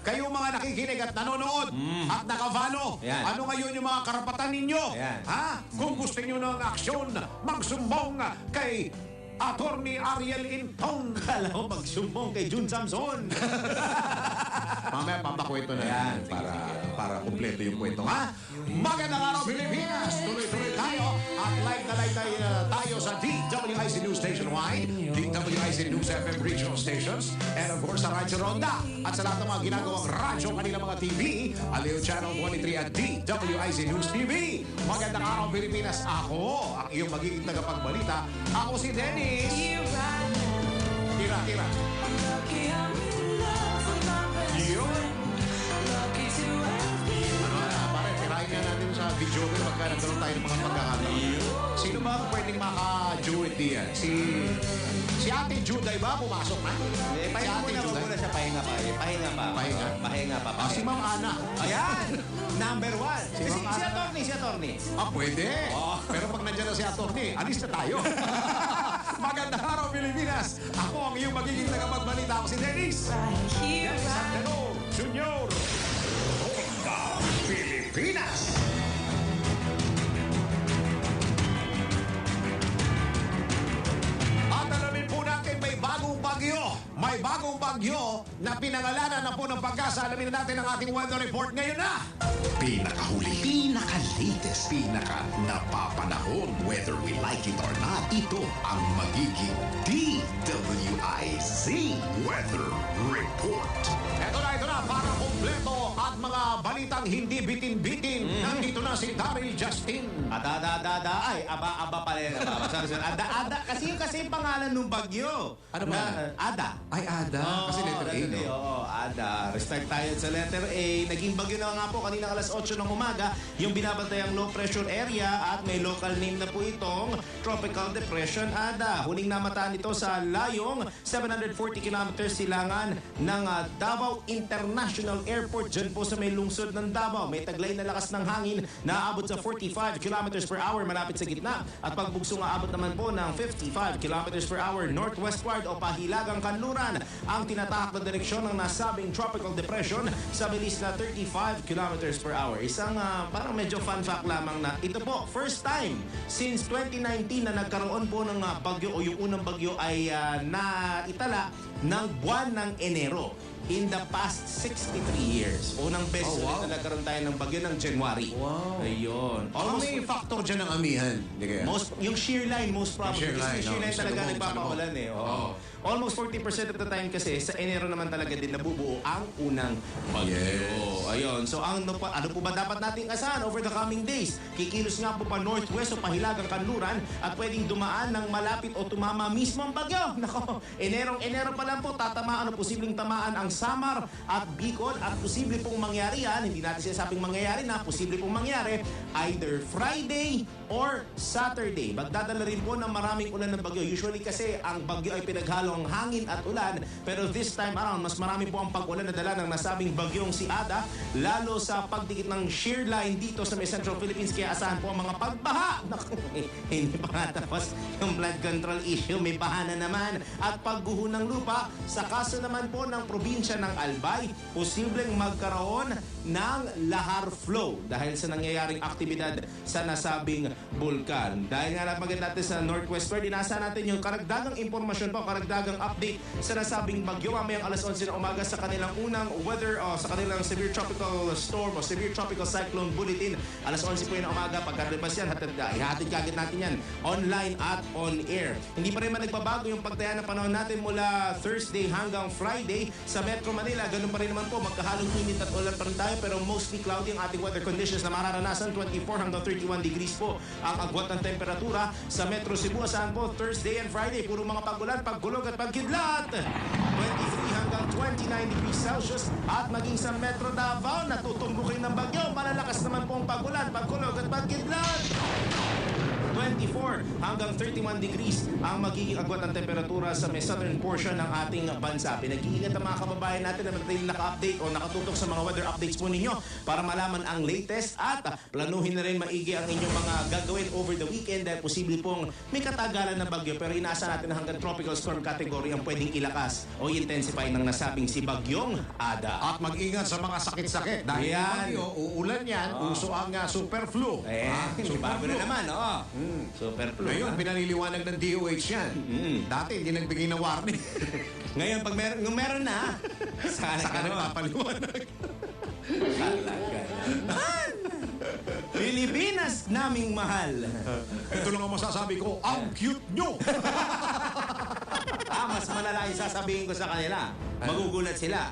kayo mga nakikinig at nanonood at nakavalo, ano ngayon yung mga karapatan ninyo? Ha? Kung gusto nyo ng aksyon, magsumbong kay Attorney Ariel Inton. Kala ko magsumbong kay Jun Samson. Mamaya papakwento na yan para kumpleto yung kwento, ha? Magandang araw, Pilipinas! Tuloy-tuloy tayo at live tayo sa DWIC News Station Y, DWIC News FM regional stations, and of course sa Radyo Ronda. At sa lahat ng mga ginagawang radyo, kanilang mga TV, Aleo Channel 23 at DWIC News TV. Magandang araw, Pilipinas! Ako, ang iyong magiging tagapagbalita. Ako si Dennis. Tira. Tirahin nga natin sa video ko pagka nagkaroon tayo ng mga pagkakataon. Sino ba ang pwedeng maka-Jude diyan? Si Ate Juday ba pumasok na? Pahinga siya. Pahinga pa. Si Ma'am Ana. Ayan! Number 1. Si Attorney. Pwede. Pero pag nandiyan na si Attorney, alis na tayo. Magandang araw, Pilipinas! Ako ang iyong magiging tagapagbalita. Ako si Dennis. Dennis Santero Junior. Ronda Pilipinas! At alamin po natin, may bagong bagyo. May bagong bagyo na pinangalanan na po ng Pag-asa. Alamin natin ang ating weather report ngayon na. Pinakahuli, pinaka-latest, pinaka-napapanahon, whether we like it or not, ito ang magiging DWIZ Weather Report. Ito na, para kompleto at mga balitang hindi bitin-bitin. Nandito na si Daryl Justin. Aba pala yan. Ada. Kasi yung pangalan ng bagyo. Ano ba? Ada. Ay, Ada. Kasi letter A, no? Ada. Restart tayo sa letter A. Naging bagyo na nga po kanina alas 8 ng umaga. Yung binabantayang low pressure area at may local name na po itong Tropical Depression Ada. Huling namataan ito sa layong 740 kilometers silangan ng Davao International Airport. Diyan po sa may lungsod ng Davao. May taglay na lakas ng hangin na aabot sa 45 kilometers per hour malapit sa gitna. At pagbugso nga abot naman po ng 55 kilometers per hour northwestward o pahilagang kanluran ang tinatahak na direksyon ng nasabing tropical depression sa bilis na 35 kilometers per hour. Isang parang medyo fun fact lamang na ito po, first time since 2019 na nagkaroon po ng bagyo o yung unang bagyo ay naitala ng buwan ng Enero. In the past 63 years. Unang beses na nagkaroon tayo ng bagyo ng January. Wow. Ayun. May factor dyan ng amihan. Yung shear line, most probably. Kasi shear line talaga Sa nagpapaulan eh. Almost 40% of the time kasi sa Enero naman talaga din nabubuo ang unang bagyo. Ayun. So ano po ba dapat nating asahan over the coming days? Kikilos nga po pa northwest o pahilagang kanluran at pwedeng dumaan ng malapit o tumama mismo ang bagyo. Nako, Enero pa lang po tatamaan o posibleng tamaan ang Samar at Bicol at posible pong mangyari yan. Hindi natin sinasabing mangyayari na, posible pong mangyari either Friday or Saturday. Magdadala rin po ng maraming ulan ng bagyo. Usually kasi ang bagyo ay pinaghalo ang hangin at ulan. Pero this time around, mas marami po ang pag-ulan na dala ng nasabing bagyong si Ada, lalo sa pagdikit ng shear line dito sa may Central Philippines. Kaya asahan po ang mga pagbaha. Hindi pa nga tapos yung flood control issue, may baha na naman. At pagguho ng lupa, sa kaso naman po ng probinsya ng Albay, posibleng magkaroon ng lahar flow dahil sa nangyayaring aktibidad sa nasabing bulkan. Dahil nga napagad natin sa Northwest World, inasa natin yung karagdagang impormasyon po, karagdagang update sa nasabing bagyo mamayang alas 11 ng umaga sa kanilang unang weather sa kanilang severe tropical storm o severe tropical cyclone bulletin. Alas 11 po yun ng umaga. Pagkaribas yan, ihatid kagad natin yan online at on air. Hindi pa rin man nagbabago yung pagtaya ng panahon natin mula Thursday hanggang Friday sa Metro Manila. Ganun pa rin naman po, magkahalong init at ulan pa rin tayo. tayo pero mostly cloudy ang ating weather conditions na mararanasan. 24 hanggang 31 degrees po ang agwat ng temperatura sa Metro Cebu. Asahan po Thursday and Friday. Puro mga pagulan, pagkulog at pagkidlat. 23 hanggang 29 degrees Celsius at maging sa Metro Davao natutumbukin ng bagyo. Malalakas naman po ang pagulan, pagkulog at pagkidlat. 24 hanggang 31 degrees ang magiging agwat ng temperatura sa may southern portion ng ating bansa. Pinag-iingat ang mga kababayan natin na naka-update o nakatutok sa mga weather updates po ninyo para malaman ang latest at planuhin na rin maigi ang inyong mga gagawin over the weekend dahil posible pong may katagalan na bagyo pero inaasa natin na hanggang tropical storm category ang pwedeng ilakas o intensify ng nasabing si Bagyong Ada. At mag-ingat sa mga sakit-sakit dahil yung bagyo, uulan yan, uso ang super flu. Bago na naman, super flu. Ngayon, pinaliliwanag ng DOH yan. Dati, hindi nagbigay ng warning. Ngayon, pag meron na, saka na papaliwanag. Pilipinas naming mahal. Ito lang ang masasabi ko, ang cute nyo. Mas malala yung sasabihin ko sa kanila. Magugulat sila.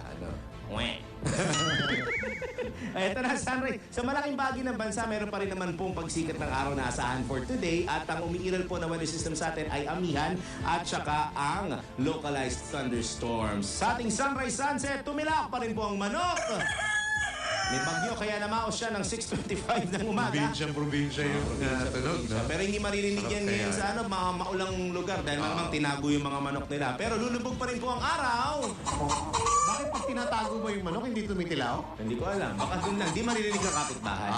Ito na, Sunrise. Sa malaking bahagi ng bansa, meron pa rin naman pong pagsikat ng araw na asahan for today at ang umiiral po na weather system sa atin ay amihan at saka ang localized thunderstorms. Sa ating sunrise sunset, tumilak pa rin po ang manok. May bagyo kaya namaos siya ng 6:25 ng umaga. Probinsya yung tunog. Pero hindi maririnig yan ngayon sa mga maulang lugar dahil namang tinago yung mga manok nila. Pero lulubog pa rin po ang araw. Bakit pag tinatago mo yung manok, hindi tumitilaw? Hindi ko alam. Baka dun lang. Di maririnig ang kapitbahay.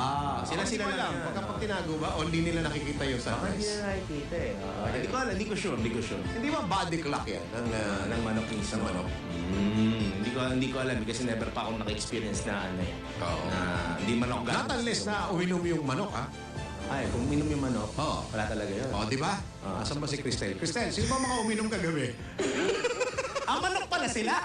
Sila lang. Pag tinago ba, o hindi nila nakikita yung sunrise? Hindi nila nakikita eh. Hindi ko alam. Hindi ko sure. Hindi ba body clock yan? Ng manok mismo. Hindi ko alam kasi never pa akong naka-experience na ano yan. Hindi manok gamit. Not unless na uminom yung manok, ha? Ay, kung uminom yung manok, wala talaga yun. Di ba? Asan ba si Cristel? Cristel, sino ba mga uminom kagabi? Ang manok pala sila!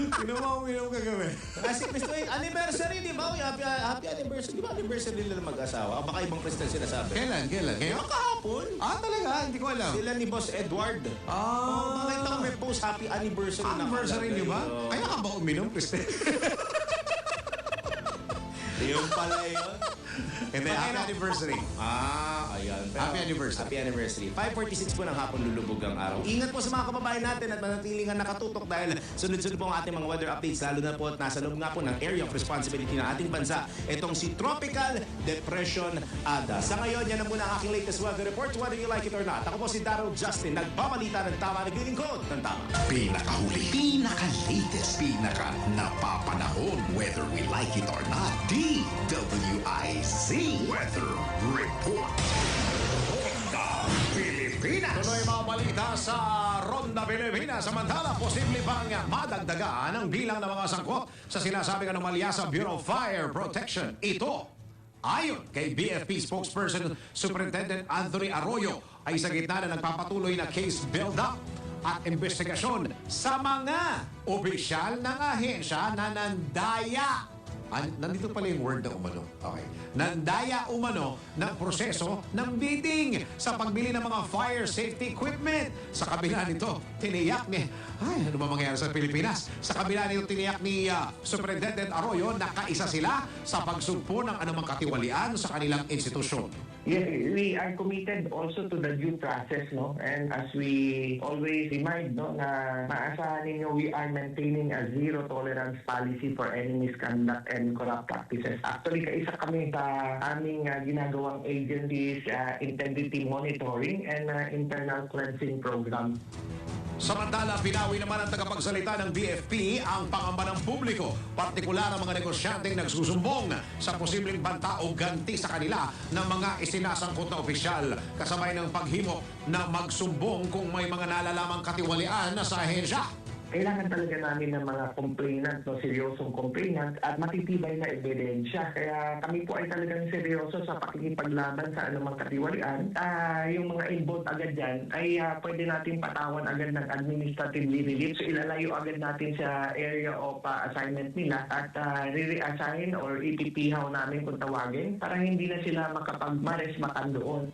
Sino ba uminom kagabi? Si Cristel, anniversary, di ba? Happy anniversary. Di ba anniversary nila ng mag-asawa? Baka ibang Cristel sinasabi. Kailan? Ngayon? Kahapon. Talaga? Hindi ko alam. Sila ni Boss Edward. Makita ko may post happy anniversary. Anniversary niyo ba? Kaya ka ba uminom, Cristel? Yung pala yun. And then, happy anniversary. Ayan. Happy anniversary. Happy anniversary. 5:46 po ng hapon lulubog ang araw. Ingat po sa mga kababayan natin at manatilingan nakatutok dahil sunod-sunod po ang ating mga weather updates lalo na po at nasa loob nga po ng area of responsibility ng ating bansa. Itong si Tropical Depression Ada. Sa ngayon, yan na muna ang aking latest weather report whether you like it or not. Ako po si Darryl Justin, nagbabalita ng tama, naglilingkod ng tama. Pinakahuli, pinaka-latest, pinaka-napapanahon, whether we like it or not, DWIZ Weather Report. Ronda Pilipinas. Tuloy mga balita sa Ronda Pilipinas. Samantala, posible bang madagdagan ang bilang ng mga sangkot sa sinasabing anomalya sa Bureau of Fire Protection? Ito, ayon kay BFP spokesperson Superintendent Anthony Arroyo, ay sa gitna na nagpapatuloy na case build-up at investigasyon sa mga opisyal ng ahensya na nandaya. Nandito pala yung word na umano. Okay. Nandaya umano ng proseso ng bidding sa pagbili ng mga fire safety equipment. Sa kabila nito, tiniyak ni... ano ba mangyayari sa Pilipinas? Sa kabila nito, tiniyak ni Superintendent Arroyo na kaisa sila sa pagsugpo ng anumang katiwalian sa kanilang institusyon. Yes, we are committed also to the due process, no? And as we always remind, no, na maasahan ninyo, we are maintaining a zero tolerance policy for any misconduct and corrupt practices. Actually, kaisa kami sa aming ginagawang agencies, integrity monitoring and internal cleansing program. Samantala, pinawi naman ang tagapagsalita ng BFP ang pangamba ng publiko, partikular ang mga negosyanteng nagsusumbong sa posibleng banta o ganti sa kanila ng mga isinasangkot na opisyal, kasabay ng paghimok na magsumbong kung may mga nalalamang katiwalian na sa ahensya. Kailangan talaga namin ng mga complainant, no, seryosong complainant at matitibay na ebidensya. Kaya kami po ay talagang seryoso sa pakikipaglaban sa anumang katiwalian. Yung mga involved agad dyan ay pwede natin patawan agad ng administratively relief. So ilalayo agad natin sa area of assignment nila at re-reassign or ipipihaw namin kung tawagin para hindi na sila makapag-maresmakan doon.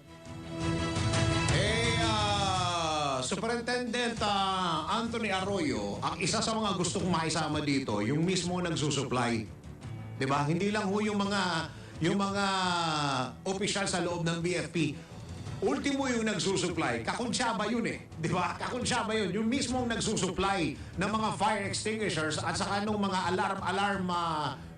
Superintendent Anthony Arroyo, ang isa sa mga gustong maisama dito, yung mismo nagsusupply 'di ba? Hindi lang ho yung mga opisyal sa loob ng BFP. Ultimo yung nagsusupply, kakunsyaba yun eh. Di ba? Kakunsyaba yun. Yung mismong nagsusupply ng mga fire extinguishers at saka nung mga alarm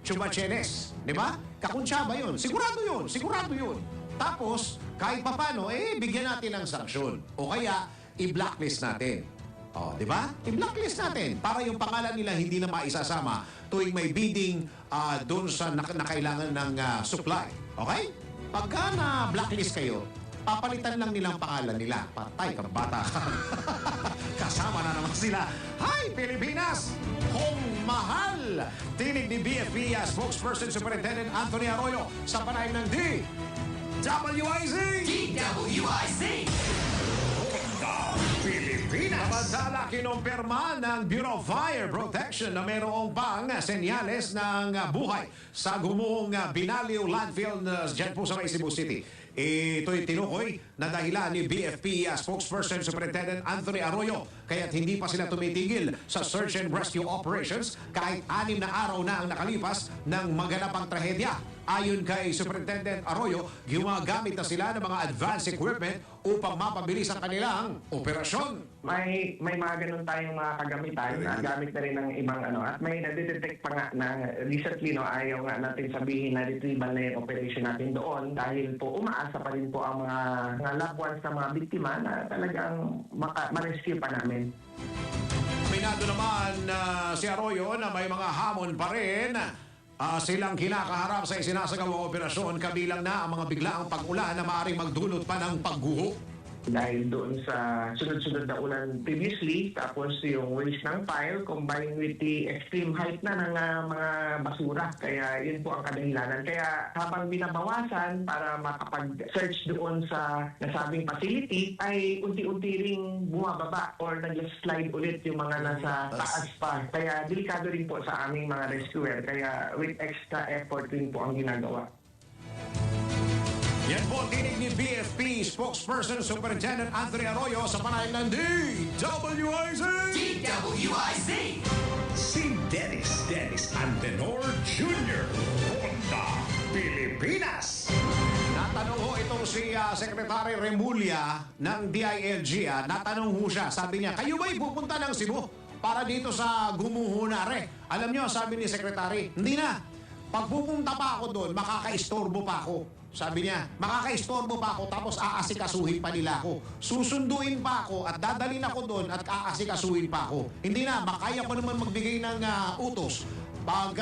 chumachenes. Di ba? Kakunsyaba yun. Sigurado yun. Sigurado yun. Tapos, kahit papano, bigyan natin ng sanksyon. O kaya, i-blacklist natin. O, di ba? I-blacklist natin para yung pangalan nila hindi na maisasama tuwing may bidding doon sa nakailangan ng supply. Okay? Pagka na-blacklist kayo, papalitan lang nilang pangalan nila. Patay ka, bata. Kasama na naman sila. Hi, Pilipinas! Kung mahal! Tinig ni BFP spokesperson Superintendent Anthony Arroyo sa panayam ng DWIZ! DWIZ! Pilipinas! Samantala, kinumpirma ng Bureau of Fire Protection na mayroong pang senyales ng buhay sa gumuhong Binaliw Landfill dyan po sa May Cebu City. Ito'y tinukoy na dahilan ni BFP spokesperson Superintendent Anthony Arroyo kaya't hindi pa sila tumitigil sa search and rescue operations kahit 6 na araw na ang nakalipas ng maganapang trahedya. Ayon kay Superintendent Arroyo, gumagamit na sila ng mga advanced equipment upang mapabilis ang kanilang operasyon. May mga ganun tayong mga kagamitan na gamit na rin ng ibang at may nadidetect pa nga na recently ayaw nga natin sabihin na retrieval na yung operation natin doon dahil po umaasa pa rin po ang mga loved ones ng mga biktima na talagang ma-rescue pa namin. Minado naman si Arroyo na may mga hamon pa rin silang kinakaharap sa isinasagawang operasyon kabilang na ang mga biglaang pag-ulan na maaaring magdulot pa ng pagguho. Dahil doon sa sunod-sunod na ulan previously, tapos yung waste ng fire combined with the extreme height na ng mga basura. Kaya yun po ang kadahilanan. Kaya habang binabawasan para makapag-search doon sa nasabing facility, ay unti-unti ring bumababa or nag-slide ulit yung mga nasa taas pa. Kaya delikado rin po sa aming mga rescuer. Kaya with extra effort rin po ang ginagawa. Yan po tinig ni BFP spokesperson Superintendent Anthony Arroyo sa panayam ng DWIZ! DWIZ! Si Dennis Antenor Jr. Honda, Pilipinas. Natanong ho itong si Secretary Remulla ng DILG. Natanong ho siya, sabi niya, kayo ba'y pupunta ng Cebu para dito sa Gumuhunare? Alam niyo, sabi ni Secretary, hindi na. Pag pupunta pa ako doon, makakaistorbo pa ako. Sabi niya, makakaistorbo pa ako tapos aasikasuhin pa nila ako. Susunduin pa ako at dadalhin ako doon at aasikasuhin pa ako. Hindi na, makaya ko naman magbigay ng utos pag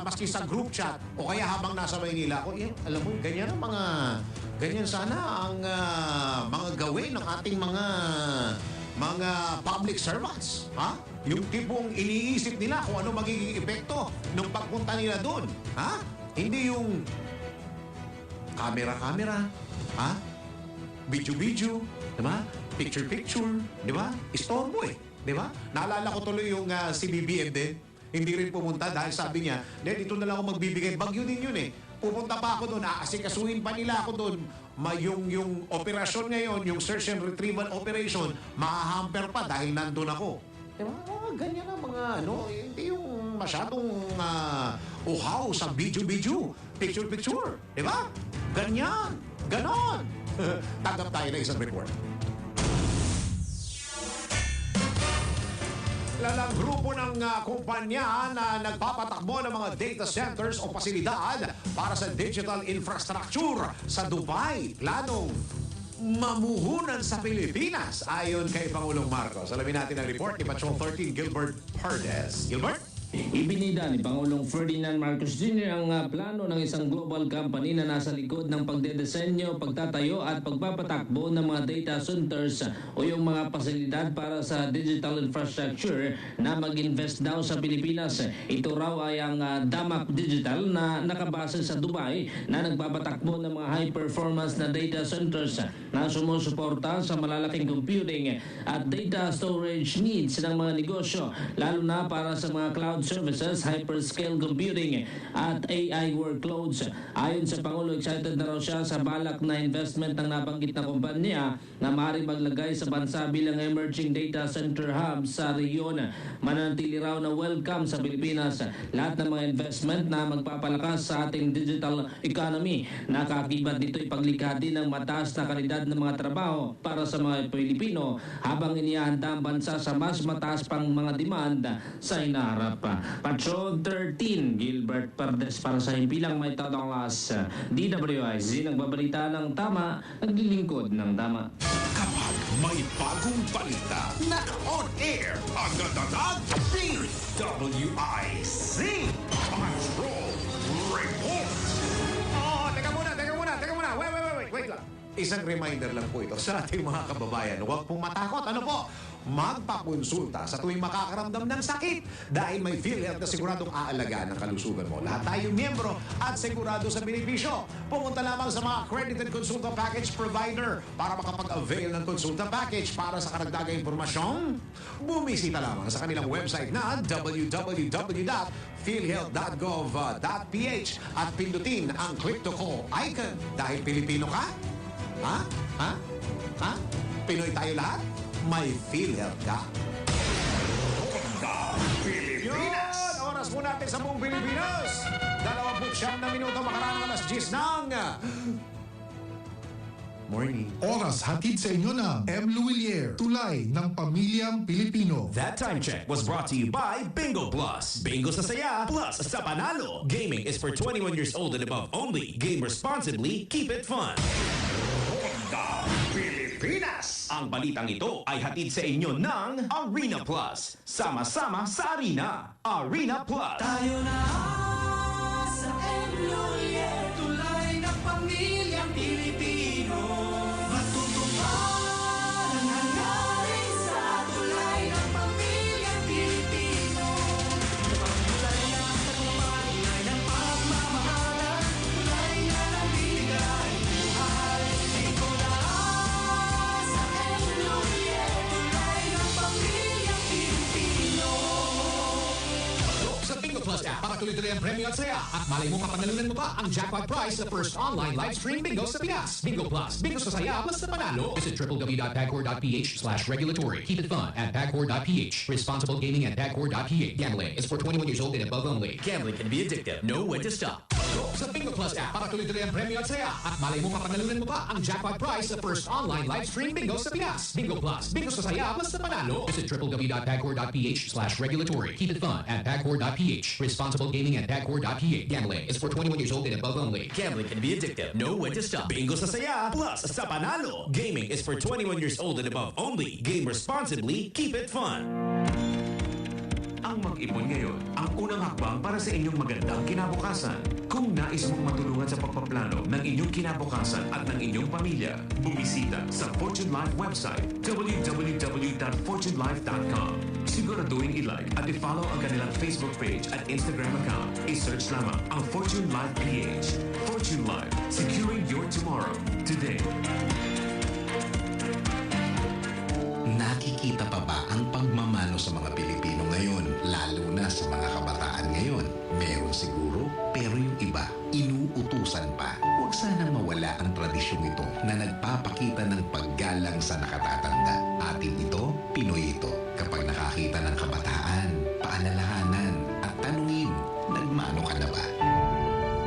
maski sa group chat o kaya habang nasa Maynila ako. Alam mo, ganyan ang ganyan sana ang mga gawin ng ating mga public servants. Ha? Yung tipong iniisip nila kung ano magiging epekto nung pagpunta nila doon. Ha? Hindi yung camera, ha? Video, di ba? Picture, di ba? Istorbo di ba? Naalala ko tuloy yung si BBM din. Hindi rin pumunta dahil sabi niya, dito na lang ako magbibigay. Bagyo din yun Pupunta pa ako doon, aasikasuhin pa nila ako doon. Yung operasyon ngayon, yung search and retrieval operation, mahahamper pa dahil nandun ako. Diba? Ganyan ang mga hindi yung masyadong uhaw sa video, picture, di ba? Ganyan, ganon. Tanggap tayo na isang report. Lalang grupo ng kumpanya na nagpapatakbo ng mga data centers o pasilidad para sa digital infrastructure sa Dubai. Planong mamuhunan sa Pilipinas ayon kay Pangulong Marcos. Alamin natin ang report ni Patrol 13 Gilbert Pardes. Gilbert? Ibinida ni Pangulong Ferdinand Marcos Jr. ang plano ng isang global company na nasa likod ng pagdedesenyo, pagtatayo at pagpapatakbo ng mga data centers o yung mga pasilidad para sa digital infrastructure na mag-invest daw sa Pilipinas. Ito raw ay ang Damap Digital na nakabase sa Dubai na nagpapatakbo ng mga high-performance na data centers na sumusuporta sa malalaking computing at data storage needs ng mga negosyo, lalo na para sa mga cloud cloud services, hyperscale computing at AI workloads. Ayon sa Pangulo, excited na raw siya sa balak na investment ng nabanggit na kumpanya na maaaring maglagay sa bansa bilang emerging data center hub sa rehiyon. Mananatili raw na welcome sa Pilipinas lahat ng mga investment na magpapalakas sa ating digital economy. Nakakibat dito ipaglikha din ng mataas na kalidad ng mga trabaho para sa mga Pilipino habang inihanda ang bansa sa mas mataas pang mga demand sa hinaharap. Patrol 13, Gilbert Perdes para sa Himpilang May Tatanglas. DWIZ, nagbabalita ng tama, naglilingkod ng tama. Kapag may bagong balita, naka-on air, agad-agad, DWIZ, Patrol Report. Oh, teka muna. Wait lang. Isang reminder lang po ito sa ating mga kababayan. Huwag pong matakot. Ano po? Magpakonsulta sa tuwing makakaramdam ng sakit dahil may PhilHealth na siguradong aalagaan ng kalusugan mo. Lahat tayo miyembro at sigurado sa benepisyo. Pumunta lamang sa mga accredited consulta package provider para makapag-avail ng consulta package. Para sa karagdagang impormasyon, bumisita lamang sa kanilang website na www.philhealth.gov.ph at pindutin ang click to call icon. Dahil Pilipino ka? Ha? Pinoy tayo lahat? May PhilHealth ka. Pilipinas! Yun! Oras po natin sa buong Pilipinas. 29 na minuto makaraan alas 10 ng morning. Oras hatid sa inyo ng M. Luwilier, tulay ng pamilyang Pilipino. That time check was brought to you by Bingo Plus. Bingo sa saya, plus sa panalo. Gaming is for 21 years old and above only. Game responsibly, keep it fun. Pilipinas! Ang balitang ito ay hatid sa inyo ng Arena Plus. Sama-sama sa Arena. Arena Plus. Tayo na sa Lulier, tulay ng pamilyang Pilipino. Matutupad ang hangarin sa tulay ng pamilyang Pilipino. Tulay na sa tulay ng pagmamahalan, tulay na ng binigay buhay. Ikaw na sa Lulier, tulay ng pamilyang Pilipino. Sa Bingo Plus app para tuloy-tuloy ang premyo at saya. At malay mo kapanalunan mo pa ang jackpot prize sa first online live stream bingo sa Pinas. Bingo Plus. Bingo sa saya plus sa panalo. Visit www.pagcor.ph/regulatory. Keep it fun at pagcor.ph. Responsible gaming at pagcor.ph. Gambling is for 21 years old and above only. Gambling can be addictive. Know when to stop. Sa Bingo Plus app para tuloy-tuloy ang premyo at saya. At malay mo kapanalunan mo pa ang jackpot prize sa first online live stream bingo sa Pinas. Bingo Plus. Bingo sa saya plus sa panalo. Visit www.pagcor.ph/regulatory. Keep it fun at pagcor.ph. Responsible gaming at pagcor.ph. Gambling is for 21 years old and above only. Gambling can be addictive. Know when to stop. Bingo sa saya plus sa panalo. Gaming is for 21 years old and above only. Game responsibly. Keep it fun. Ang mag-ipon ngayon, ang unang hakbang para sa inyong magandang kinabukasan. Kung nais mong matulungan sa pagpaplano ng inyong kinabukasan at ng inyong pamilya, bumisita sa Fortune Life website www.fortunelife.com. Siguraduhin i-like at i-follow ang kanilang Facebook page at Instagram account. I-search lamang ang Fortune Life PH. Fortune Life, securing your tomorrow today. Nakikita pa ba ang pagmamano sa mga Pilipino ngayon, lalo na sa mga kabataan ngayon? Meron siguro, pero yung iba, inuutusan pa. Huwag sanang mawala ang tradisyong ito na nagpapakita ng paggalang sa nakatatanda. Atin ito, Pinoy ito. Kapag nakakita ng kabataan, paalalahanan at tanungin, nagmano ka na ba?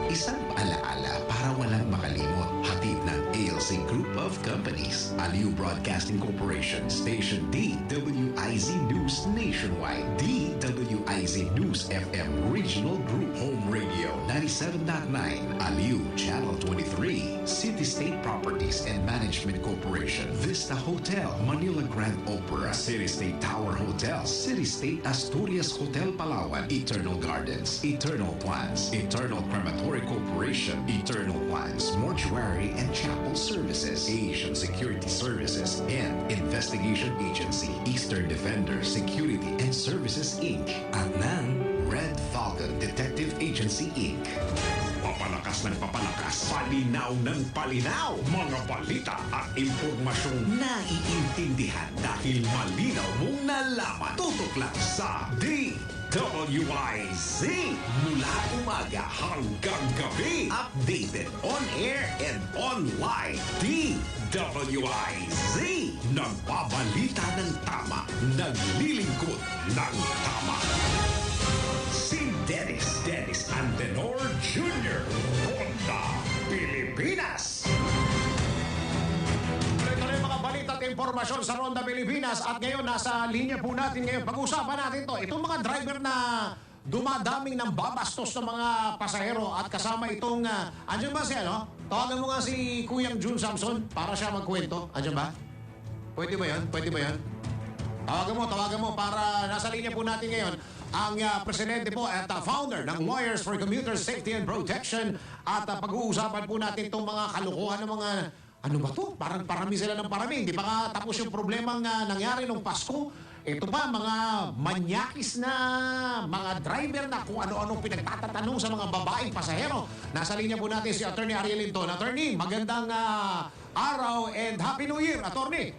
Isang paalaala para walang makalimot. Hatid ng ALC Group of Companies. Aliw Broadcasting Corporation. Station DWIZ News Nationwide. DWIZ News FM Regional Group. Home Radio 97.9. Aliw Channel 23. City State Properties and Management Corporation. Vista Hotel. Manila Grand Opera. City State Tower Hotel. City State Asturias Hotel Palawan. Eternal Gardens. Eternal Plans. Eternal Crematory Corporation. Eternal Plans. Mortuary and Chapel Services. Asian Security Services. And Investigation Agency. Eastern Defender Security and Services Inc. At ng Red Falcon Detective Agency Inc. Papalakas ng papalakas, palinaw ng palinaw, mga balita at impormasyong naiintindihan dahil malinaw mong nalaman. Tutok lang sa DWIZ. DWIZ mula umaga hanggang gabi. Updated on air and online. DWIZ nagbabalita ng tama, naglilingkod ng tama. Si Dennis Antenor Jr. Ronda Pilipinas. Tuloy-tuloy mga balita at impormasyon sa Ronda Pilipinas. At ngayon, nasa linya po natin ngayon. Pag-usapan natin to. Itong mga driver na dumadaming ng babastos ng mga pasahero at kasama itong... andyan ba siya, no? Tawagan mo nga si Kuyang June Samson para siya magkwento. Andyan ba? Pwede ba yan? Pwede ba yan? Tawagan mo para nasa linya po natin ngayon ang presidente po at founder ng Lawyers for Commuter Safety and Protection at pag-uusapan po natin itong mga kalukuhan ng mga ano ba to? Parang parami sila ng parami. Hindi pa nga tapos yung problemang nangyari nung Pasko. Ito pa, mga manyakis na mga driver na kung ano-anong pinagtatatanong sa mga babaeng pasahero. Nasa linya po natin si Attorney Ariel Linton. Attorney, magandang araw and Happy New Year, Attorney!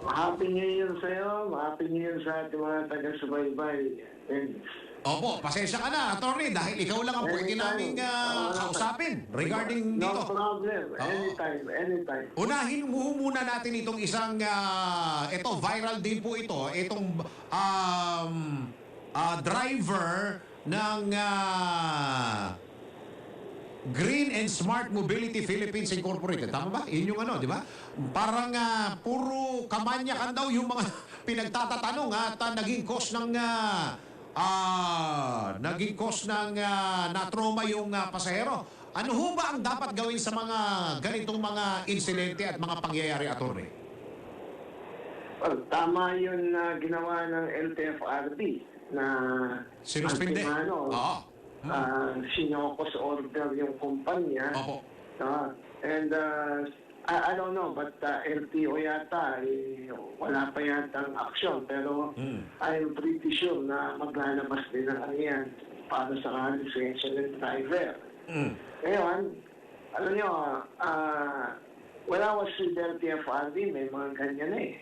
Happy New Year sa'yo. Happy New Year sa ating mga taga-subaybay. Opo, pasensya ka na, Attorney, dahil ikaw lang ang pwede naming kausapin regarding dito. No problem. Anytime. Unahin muna natin itong isang, ito, viral din po ito, itong driver ng Green and Smart Mobility Philippines Incorporated. Tama ba? Yun yung ano, di ba? Parang puro kamanyakan daw yung mga pinagtatatanong at naging cause ng na-trauma yung pasahero. Ano ho ba ang dapat gawin sa mga ganitong mga insidente at mga pangyayari, Attorney? Well, tama yun na ginawa ng LTFRB na sinuspinde. Oo. Sinokos order yung kumpanya. And I don't know, but LTO yata, wala pa yata ang aksyon. Pero I'm pretty sure na maglalabas din ang yan para sa lisensya ng driver. Ngayon, alam nyo, when I was with LTFRB, may mga ganyan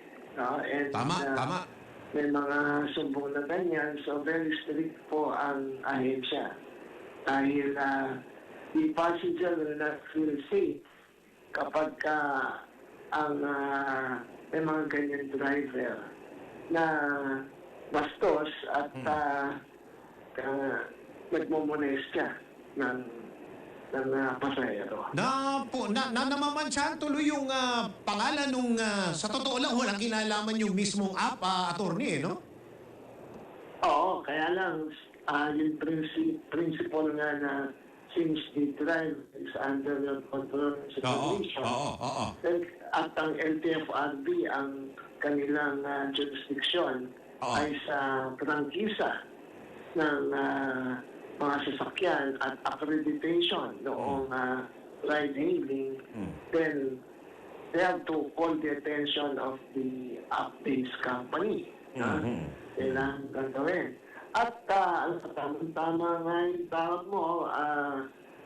and, tama. May mga sumbong na ganyan. So very strict po ang ahensya. Dahil the passenger will not feel safe kapag ang may mga ganyan driver na bastos at nagmumolestya ng pasahero. Namamansyahan tuloy yung pangalan nung sa totoo lang walang kinalaman yung mismong app, Attorney, no? Oo, kaya lang yung principle nga na since the drive is under the control of supervision, at ang LTFRB ang kanilang jurisdiction ay sa prangkisa ng mga sasakyan at accreditation noong ride-hailing, then they have to call the attention of the app-based company. Kailangan gagawin. At ang tama nga yung tawag mo,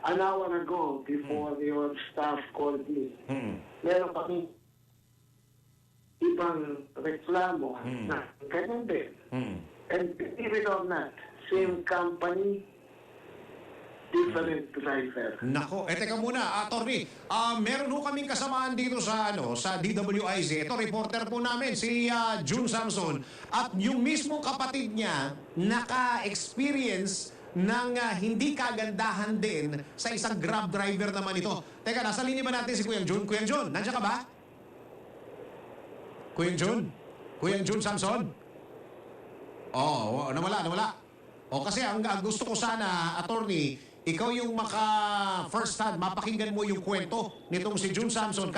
an hour ago, before your staff called me, meron kami ibang reklamo na ganyan din. And believe it or not, same company, different driver. Nako, teka muna, Attorney. Meron ho kaming kasamaan dito sa sa DWIZ. Ito, reporter po namin, si June Samson. At yung mismong kapatid niya, naka-experience ng hindi kagandahan din sa isang Grab driver naman ito. Teka, nasa linya ba natin si Kuyang June? Kuyang June, nandiyan ka ba? Kuyang June? Kuyang June Samson? Nawala. Kasi ang gusto ko sana, Attorney, ikaw yung first hand, mapakinggan mo yung kwento nitong si June Samson.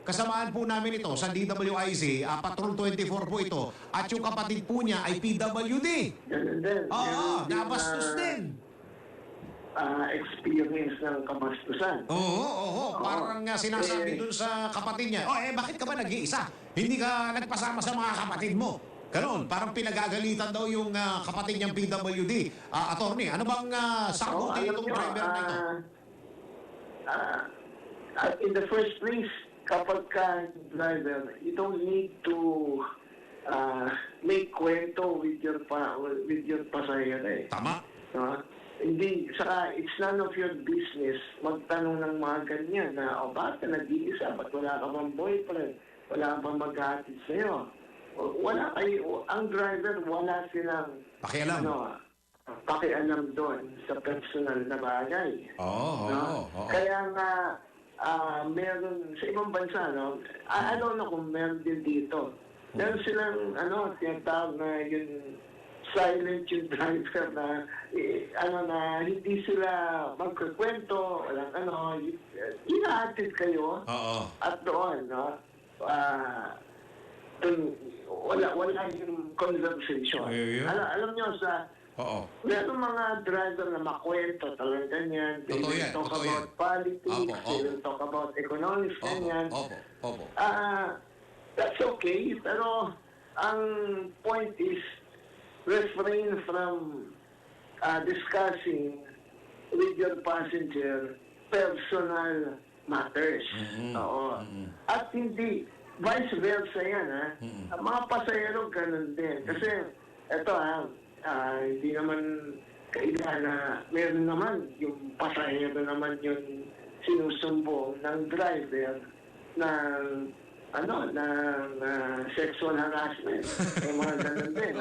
Kasamaan po namin ito sa DWIZ, Patrol 24 po ito. At yung kapatid po niya ay PWD. Ganun din. Nabastos din. Experience ng kabastusan. Oo. Parang sinasabi dun sa kapatid niya, bakit ka ba nag-iisa? Hindi ka nagpasama sa mga kapatid mo. Ganon, parang pinagagalitan daw yung kapatid niyang PWD. Attorney, ano bang sagutin itong driver na ito? In the first place, kapag ka driver, you don't need to may kwento with your pasahero eh. Tama. Hindi, saka it's none of your business magtanong ng mga ganyan na, bakit nag-iisa? Ba't wala ka bang boyfriend? Wala ka bang maghahatid sa'yo? Wala kayo, ang driver, wala silang pakialam. Pakialam doon sa personal na bagay. Oo. Kaya nga, meron sa ibang bansa, I don't know kung meron din dito. Meron silang, tinatawag na yung silent yung driver na, na hindi sila magkukwento, walang inaatid kayo. At doon, wala yung conversation. Alam nyo, meron mga driver na makwento talagang ganyan. They will talk about politics, they will talk about economics, ganyan. That's okay, pero ang point is refrain from discussing with your passenger personal matters. At hindi, vice versa yan, Ang mga pasahero, ganun din. Kasi, eto hindi naman kailangan na meron naman yung pasahero naman yung sinusumbong ng driver ng sexual harassment. Yung mga ganun din,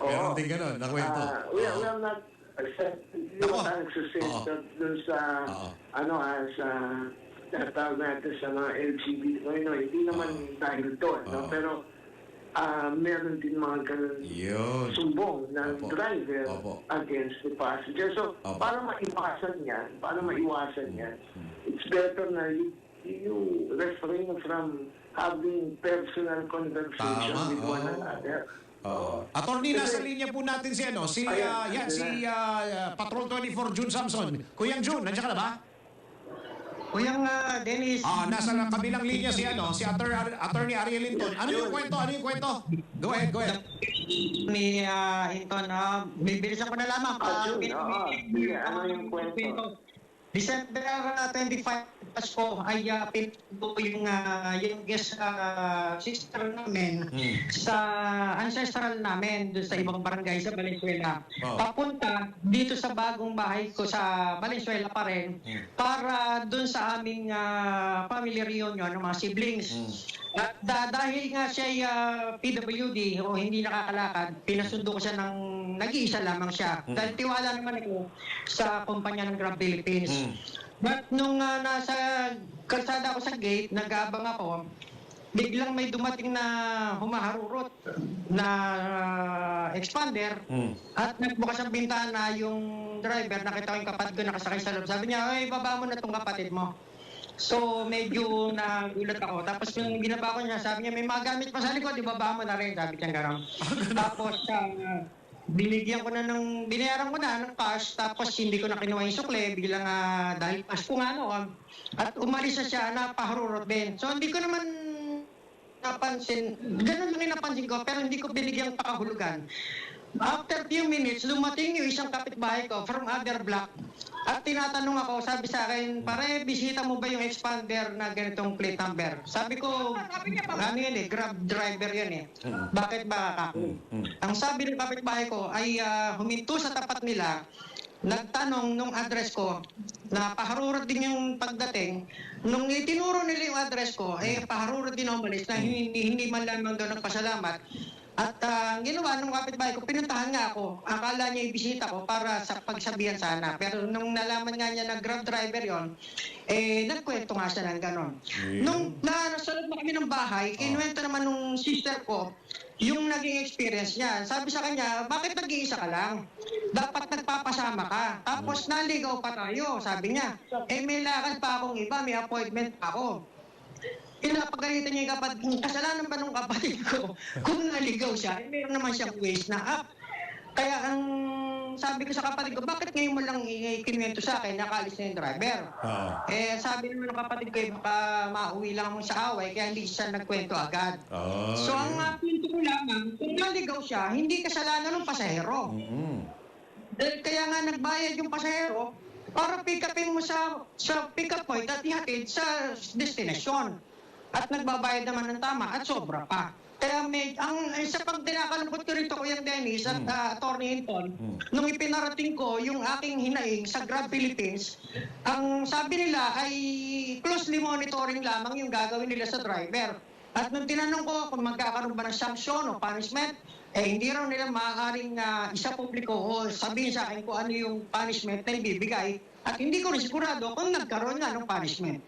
Meron din ganun, nakwento. We are not hindi naman tayo nagsusensor dun sa sa natawag natin sa mga LGBT, hindi naman dahil doon, pero meron din mga ganun sumbong ng driver against the passenger. So, para maiwasan yan, it's better na you refrain from having personal conversation with one another. Attorney, nasa linya po natin si Patrol 24 June Samson. Kuyang June, nandiyan ka na ba? Kuyang Dennis. Nasa kabilang linya si Attorney Ariel Linton. Ano yung kwento? Go ahead. Ni Hinton, bibilis ako na lamang. Ano yung kwento? December 25 Pasko ay pinto yung guest sister namin sa ancestral namin doon sa ibang barangay sa Valenzuela. Papunta dito sa bagong bahay ko sa Valenzuela pa rin para doon sa aming family reunion ng mga siblings. At dahil nga siya ay PWD o hindi nakakalakad, pinasundo ko siya ng nag-iisa lamang siya. Dahil tiwala naman ako sa kumpanya ng Grab Philippines. But nung nasa kalsada ako sa gate, nag-aabang ako, biglang may dumating na humaharurot na expander at nagbukas ang bintana yung driver, nakita ko yung kapatid ko nakasakay sa loob. Sabi niya, ay baba mo na itong kapatid mo. So medyo nagulat ako. Tapos yung binaba ko niya, sabi niya, may mga gamit pa sa likod, ibaba mo na rin. Sabi niya gano'n. Tapos binayaran ko na ng cash, tapos hindi ko na kinuha yung sukle, biglang dahil cash ko at umalis na siya, napaharurot din. So hindi ko naman napansin, ganun lang yung napansin ko, pero hindi ko binigyan pakahulugan. After few minutes, lumating yung isang kapitbahay ko from other block. At tinatanong ako, sabi sa akin, pare, bisita mo ba yung expander na ganitong plate number? Sabi ko, Grab driver yan Bakit ba ako? Ang sabi ng kapitbahay ko ay huminto sa tapat nila, nagtanong nung address ko, na paharurot din yung pagdating. Nung itinuro nila yung address ko, paharurot din umalis na hindi man lamang daw nagpasalamat. At ginawa ng kapitbahay ko, pinuntahan nga ako. Akala niya ibisita ko para sa pagsabihan sana. Pero nung nalaman nga niya na Grab driver yon, nagkwento nga siya ng ganon. Nung nasa loob na kami ng bahay, kinuwento naman nung sister ko yung naging experience niya. Sabi sa kanya, bakit nag-iisa ka lang? Dapat nagpapasama ka. Tapos naligaw pa tayo, sabi niya. May lakad pa akong iba, may appointment pa ako. Pinapagalitan niya yung kapatid, kasalanan ba nung kapatid ko? Kung naligaw siya, meron naman siyang ways na up. Kaya ang sabi ko sa kapatid ko, bakit ngayon mo lang ikinuwento sa akin, nakaalis na yung driver? Sabi naman ng kapatid ko, baka mauwi lang mo sa away, kaya hindi siya nagkwento agad. So ang pinto ko lamang, kung naligaw siya, hindi kasalanan ng pasahero. Dahil kaya nga nagbayad yung pasahero, para pick upin mo sa pick up point at ihatid sa destination. At nagbabayad naman ng tama at sobra pa. Kaya ang isa pang tinakalungkot ko rito, Kuya Dennis at Attorney Hinton, nung ipinarating ko yung aking hinaing sa Grab Philippines, ang sabi nila ay closely monitoring lamang yung gagawin nila sa driver. At nung tinanong ko kung magkakaroon ba ng sanction o punishment, hindi raw nila maaaring isa publiko o sabihin sa akin kung ano yung punishment na ibibigay. At hindi ko rin sigurado kung nagkaroon nga ng punishment.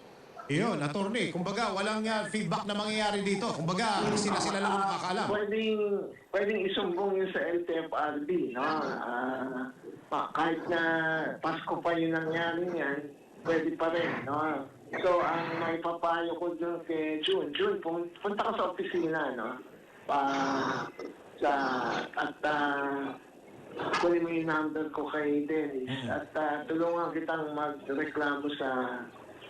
Iyon, attorney, kumbaga walang feedback na mangyayari dito. Kumbaga sila lang nakakaalam. Pwedeng isumbong yun sa LTFRB, no? Kahit na Pasko pa yung nangyari niyan, pwede pa rin, no? So, ang may papayo ko dun kay June, punta ka sa opisina, no? Kunin mo yung number ko kay Dennis at tulungan kitang magreklamo sa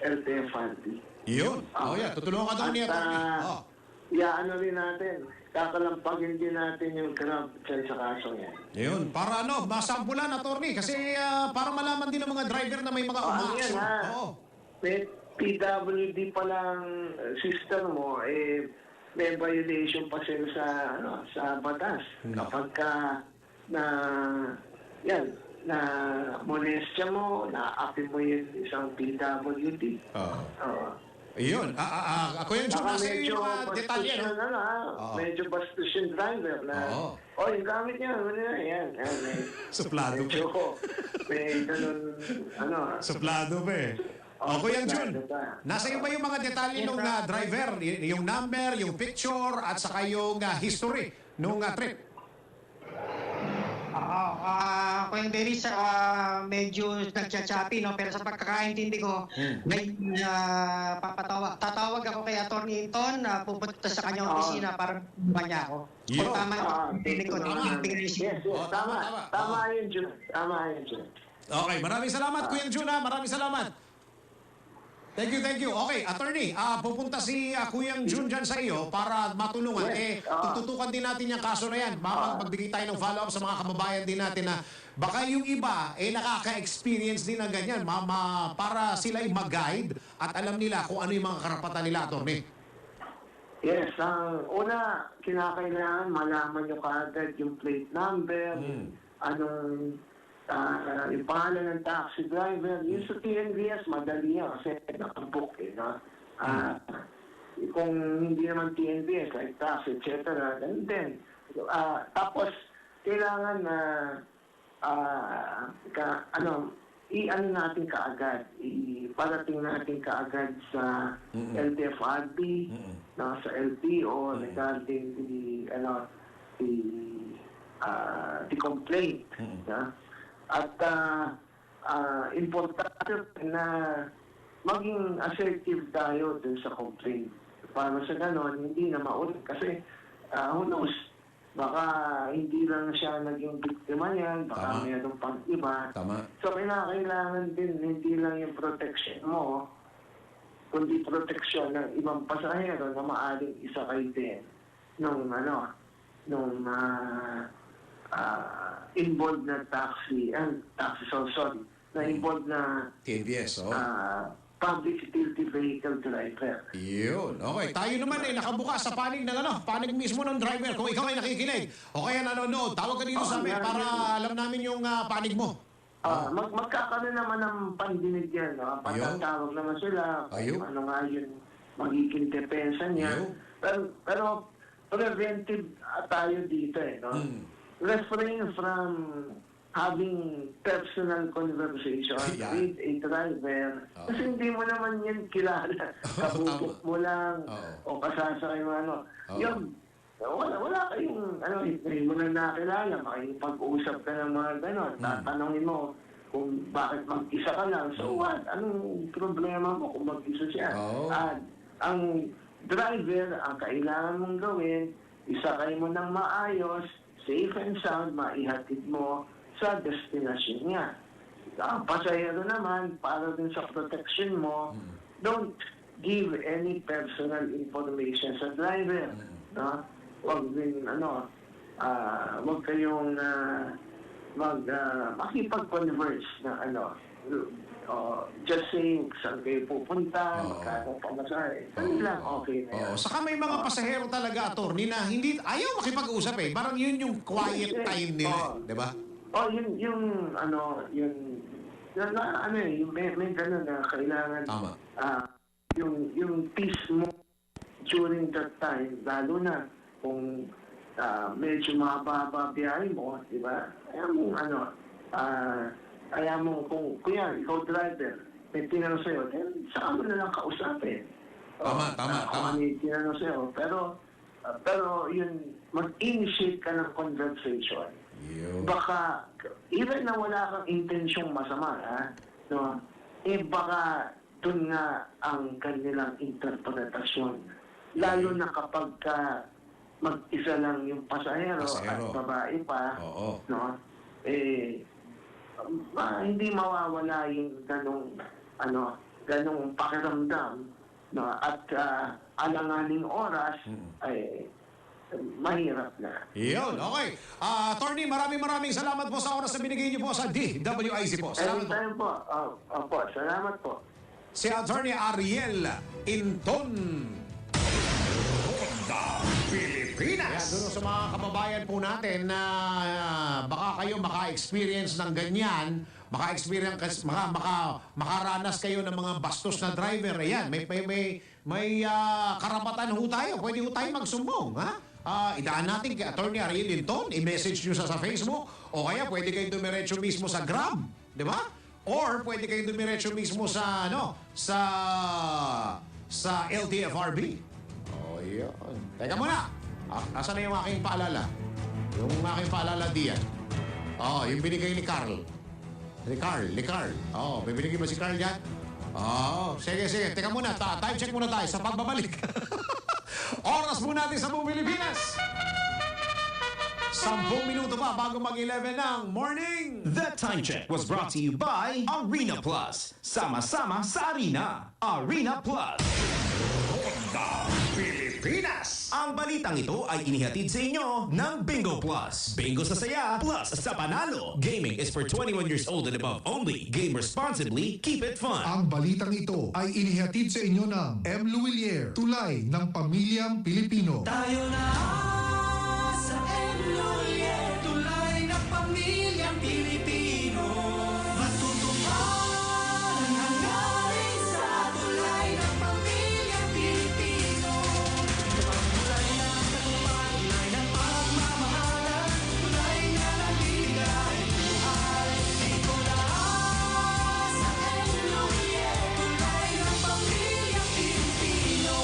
LTFRB. Yun. Tutulungan ka daw niya. Ano rin natin. Kakalampagin din natin yung Grab sa kaso niya. Yun. Para masampulan, attorney. Kasi para malaman din ng mga driver na may mga umaaksyon. May PWD pa lang system mo, may violation pa sila sa batas. Kapag na molestya mo, na-apply mo yung isang PWD. Ayun. Ako yung June, nasa yung mga detalye. Medyo bastos yung driver na, yung gamit niya, yan. Suplado pa. May ganun, Suplado pa Kuya June, nasa iyo ba yung mga detalye ng driver? Yung number, yung picture, at saka yung history nung trip? Kuya Dennis, medyo nagchachapi, no? Pero sa pagkakaintindi ko, tatawag ako kay Attorney Hinton na pupunta sa kanyang opisina para buwan niya ako. Tama yun, June. Okay, maraming salamat, Kuya June. Maraming salamat. Thank you. Okay, attorney, pupunta si Kuya June dyan sa iyo para matulungan. Tututukan din natin yung kaso na yan. Magbigay tayo ng follow-up sa mga kababayan din natin na baka yung iba, nakaka-experience din ng ganyan. Para sila mag-guide at alam nila kung ano yung mga karapatan nila, attorney. Yes, una, kinakailangan malaman nyo kaagad yung plate number, yung pangalan ng taxi driver. Yung sa TNVS, madali yan kasi nakabook kung hindi naman TNVS, like taxi, etc. And then, tapos, kailangan i-ano natin kaagad, iparating natin kaagad sa LTFRB, sa LTO regarding the complaint. At importante na maging assertive tayo dun sa complaint. Para sa ganon, hindi na maulit. Kasi, who knows, baka hindi lang siya naging biktima yan, baka mayroong pang iba. So, kailangan din, hindi lang yung protection mo, kundi protection ng ibang pasahero na maaring isakay din nung involved na na involved na TNVS, public utility vehicle driver. Yun. Okay. Tayo naman nakabukas sa panig ng panig mismo ng driver. Kung ikaw ay nakikinig o kaya nanonood, tawag ka dito sa amin para alam namin yung panig mo. Magkakaroon naman ng pandinig yan. Patatawag naman sila. Ano nga yun, magiging depensa niya. Pero preventive tayo dito refrain from having personal conversation with a driver. Kasi hindi mo naman yan kilala. Kabukot mo lang o kasasakay mo Yun, wala kayong, hindi mo na nakilala. Makikipag-usap ka ng mga ganon. Tatanungin mo kung bakit mag-isa ka lang. So what? Anong problema mo kung mag-isa siya? At ang driver, ang kailangan mong gawin, isakay mo ng maayos, safe and sound, maihatid mo sa destination niya. Ang pasahero naman, para din sa protection mo, don't give any personal information sa driver. Huwag din, huwag kayong makipag-converse na just saying saan kayo pupunta, magkano pamasahe. Saan lang, okay na yan. Saka may mga pasahero talaga, attorney, na hindi ayaw makipag-usap eh. Parang yun yung quiet time nila, di ba? Yung may gano'n na kailangan yung peace mo during that time, lalo na kung medyo mababa biyahe mo, di ba? Ayaw mo kung kuya, ikaw driver, may tinanong sa'yo, saan mo na lang kausapin? Tama. May tinanong sa'yo, pero yun, mag-initiate ka ng conversation. Baka, even na wala kang intensyong masama, no? Baka dun nga ang kanilang interpretasyon. Lalo na kapag mag-isa lang yung pasahero at babae pa, no? Hindi mawawala yung ganong pakiramdam, no? At alanganing oras, ay mahirap na. Yun, okay. Attorney, maraming salamat po sa oras na binigay niyo po sa DWIC po. Salamat po. Salamat po. Si Attorney Ariel Inton. Pilipinas. Kaya doon sa mga kababayan po natin na baka kayo maka-experience ng ganyan, makaranas kayo ng mga bastos na driver. Ayan, may karapatan ho tayo. Pwede ho tayo magsumbong, ha? Idaan natin kay Attorney Ariel Linton, i-message nyo sa Facebook, o kaya pwede kayong dumiretso mismo sa Grab, di ba? Or pwede kayong dumiretso mismo sa LTFRB. Yun. Teka muna. Asan na yung aking paalala? Yung aking paalala diyan. Yung binigay ni Carl. Ni Carl. May binigay ba si Carl yan? Sige. Teka muna. Time check muna tayo sa pagbabalik. Oras po natin sa buong Pilipinas. 10 minuto pa bago mag-11 ng morning. That time check was brought to you by Arena Plus. Sama-sama sa Arena. Arena Plus. Pilipinas. Ang balitang ito ay inihatid sa inyo ng Bingo Plus. Bingo sa saya, plus sa panalo. Gaming is for 21 years old and above only. Game responsibly, keep it fun. Ang balitang ito ay inihatid sa inyo ng M. Luwilier, tulay ng pamilyang Pilipino. Tayo na sa M. Luwilier, tulay ng pamilyang Pilipino. Matutupad ang hangarin sa tulay ng pamilyang Pilipino. Tulay ng katupad, tulay ng pagmamahalan, tulay na nagbibigay buhay. Ikaw na sa M. Luwilier, tulay ng pamilyang Pilipino.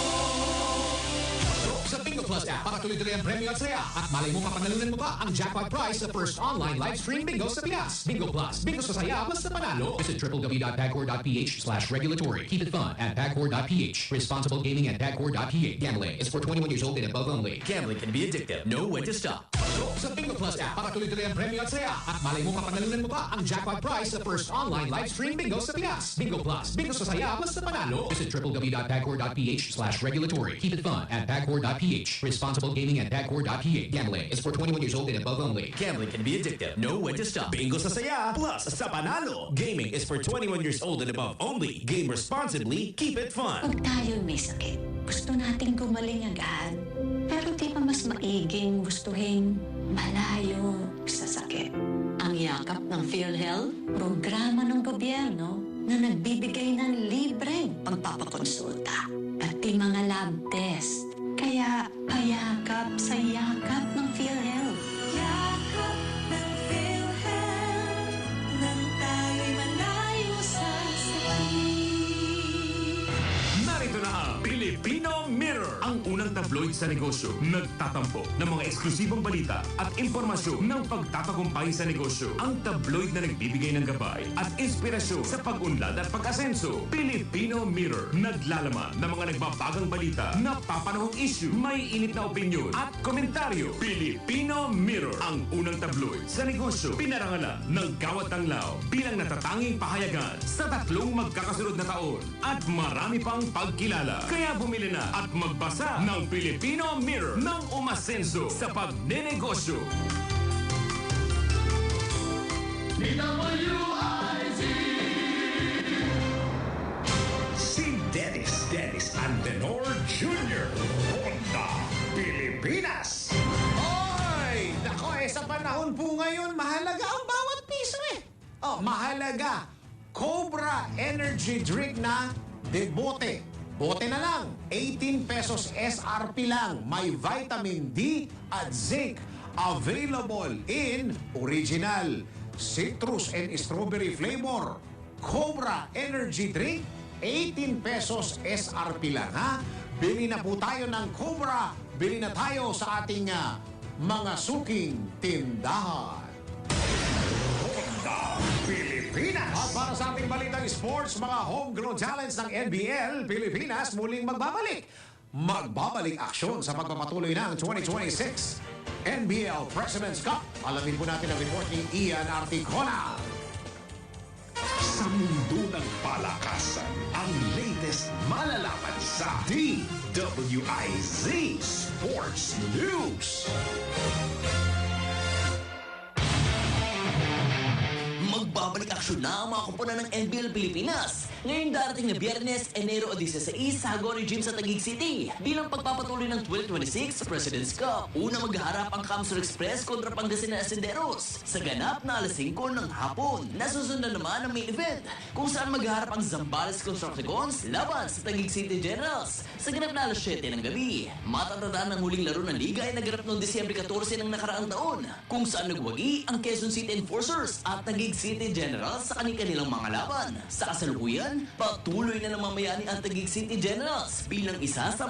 Sa Bingo Plus app, para tuloy-tuloy ang premyo at saya. At malay mo kapanalunan mo pa ang jackpot prize sa first online live stream bingo sa Pinas. Bingo Plus, bingo sa saya, plus sa panalo. Visit www.pagcor.ph/regulatory. Keep it fun at pagcor.ph. Responsible gaming at pagcor.ph. Gambling is for 21 years old and above only. Gambling can be addictive. Know when to stop. Sa Bingo Plus app, para tuloy-tuloy ang premyo at saya. At malay mo kapanalunan mo pa ang jackpot prize sa first online live stream bingo sa Pinas. Bingo Plus, bingo sa saya, plus sa panalo. Visit www.pagcor.ph/regulatory. Keep it fun at pagcor.ph. Responsible gaming at pagcor.ph. Gambling is for 21 years old and above only. Gambling can be addictive. Know when to stop. Bingo sa saya, plus sa panalo. Gaming is for 21 years old and above only. Game responsibly, keep it fun. Pag tayo may sakit, gusto nating gumaling agad. Pero di ba mas maiging gustuhin malayo sa sakit? Ang yakap ng PhilHealth, programa ng gobyerno na nagbibigay ng libreng pagpapakonsulta, pati mga lab test. Kaya payakap sa yakap ng PhilHealth. Yakap ng PhilHealth, nang tayo'y malayo sa sakit. Narito na ang Filipino Mirror, ang unang tabloid sa negosyo. Nagtatampo ng mga eksklusibong balita at impormasyon ng pagtatagumpay sa negosyo. Ang tabloid na nagbibigay ng gabay at inspirasyon sa pag-unlad at pag-asenso. Filipino Mirror, naglalaman ng mga nagbabagang balita, napapanahong issue, may init na opinyon at komentaryo. Filipino Mirror, ang unang tabloid sa negosyo. Pinarangalan ng Gawad Tanglao bilang natatanging pahayagan sa 3 magkakasunod na taon at marami pang pagkilala. Kaya bumili na at magbasa ng Filipino Mirror ng umasenso sa pagnenegosyo. DWIZ Junior Honda Pilipinas. Oy! Nako, sa panahon po ngayon, mahalaga ang bawat piso mahalaga. Cobra Energy Drink na de bote. Bote na lang. 18 pesos SRP lang. May vitamin D at zinc. Available in original, citrus and strawberry flavor. Cobra Energy Drink, 18 pesos SRP lang, ha? Bili na po tayo ng Cobra. Bili na tayo sa ating mga suking tindahan. Honda Pilipinas. At para sa ating balitang sports, mga homegrown talents ng NBL Pilipinas muling magbabalik. Magbabalik aksyon sa pagpapatuloy ng 2026 NBL President's Cup. Alamin po natin ang report ni Ian Articona. Sa mundo ng palakasan, ang latest malalaman sa DWIZ Sports News. Magbabalik aksyon na ang mga koponan ng NBL Pilipinas. Ngayong darating na Biyernes, Enero 16 sa Hagonoy Gym sa Taguig City bilang pagpapatuloy ng 2026 President's Cup. Una maghaharap ang Camsur Express kontra Pangasinan Asenderos sa ganap na alas 5 ng hapon. Nasusundan naman ang main event kung saan maghaharap ang Zambales Constructicons laban sa Taguig City Generals sa ganap na alas 7 ng gabi. Matatandaan ng huling laro ng liga ay naganap noong Disyembre 14 ng nakaraang taon kung saan nagwagi ang Quezon City Enforcers at Taguig City Generals sa kanilang mga laban. Sa kasalukuyan, patuloy na namamayani ang Taguig City Generals bilang isa sa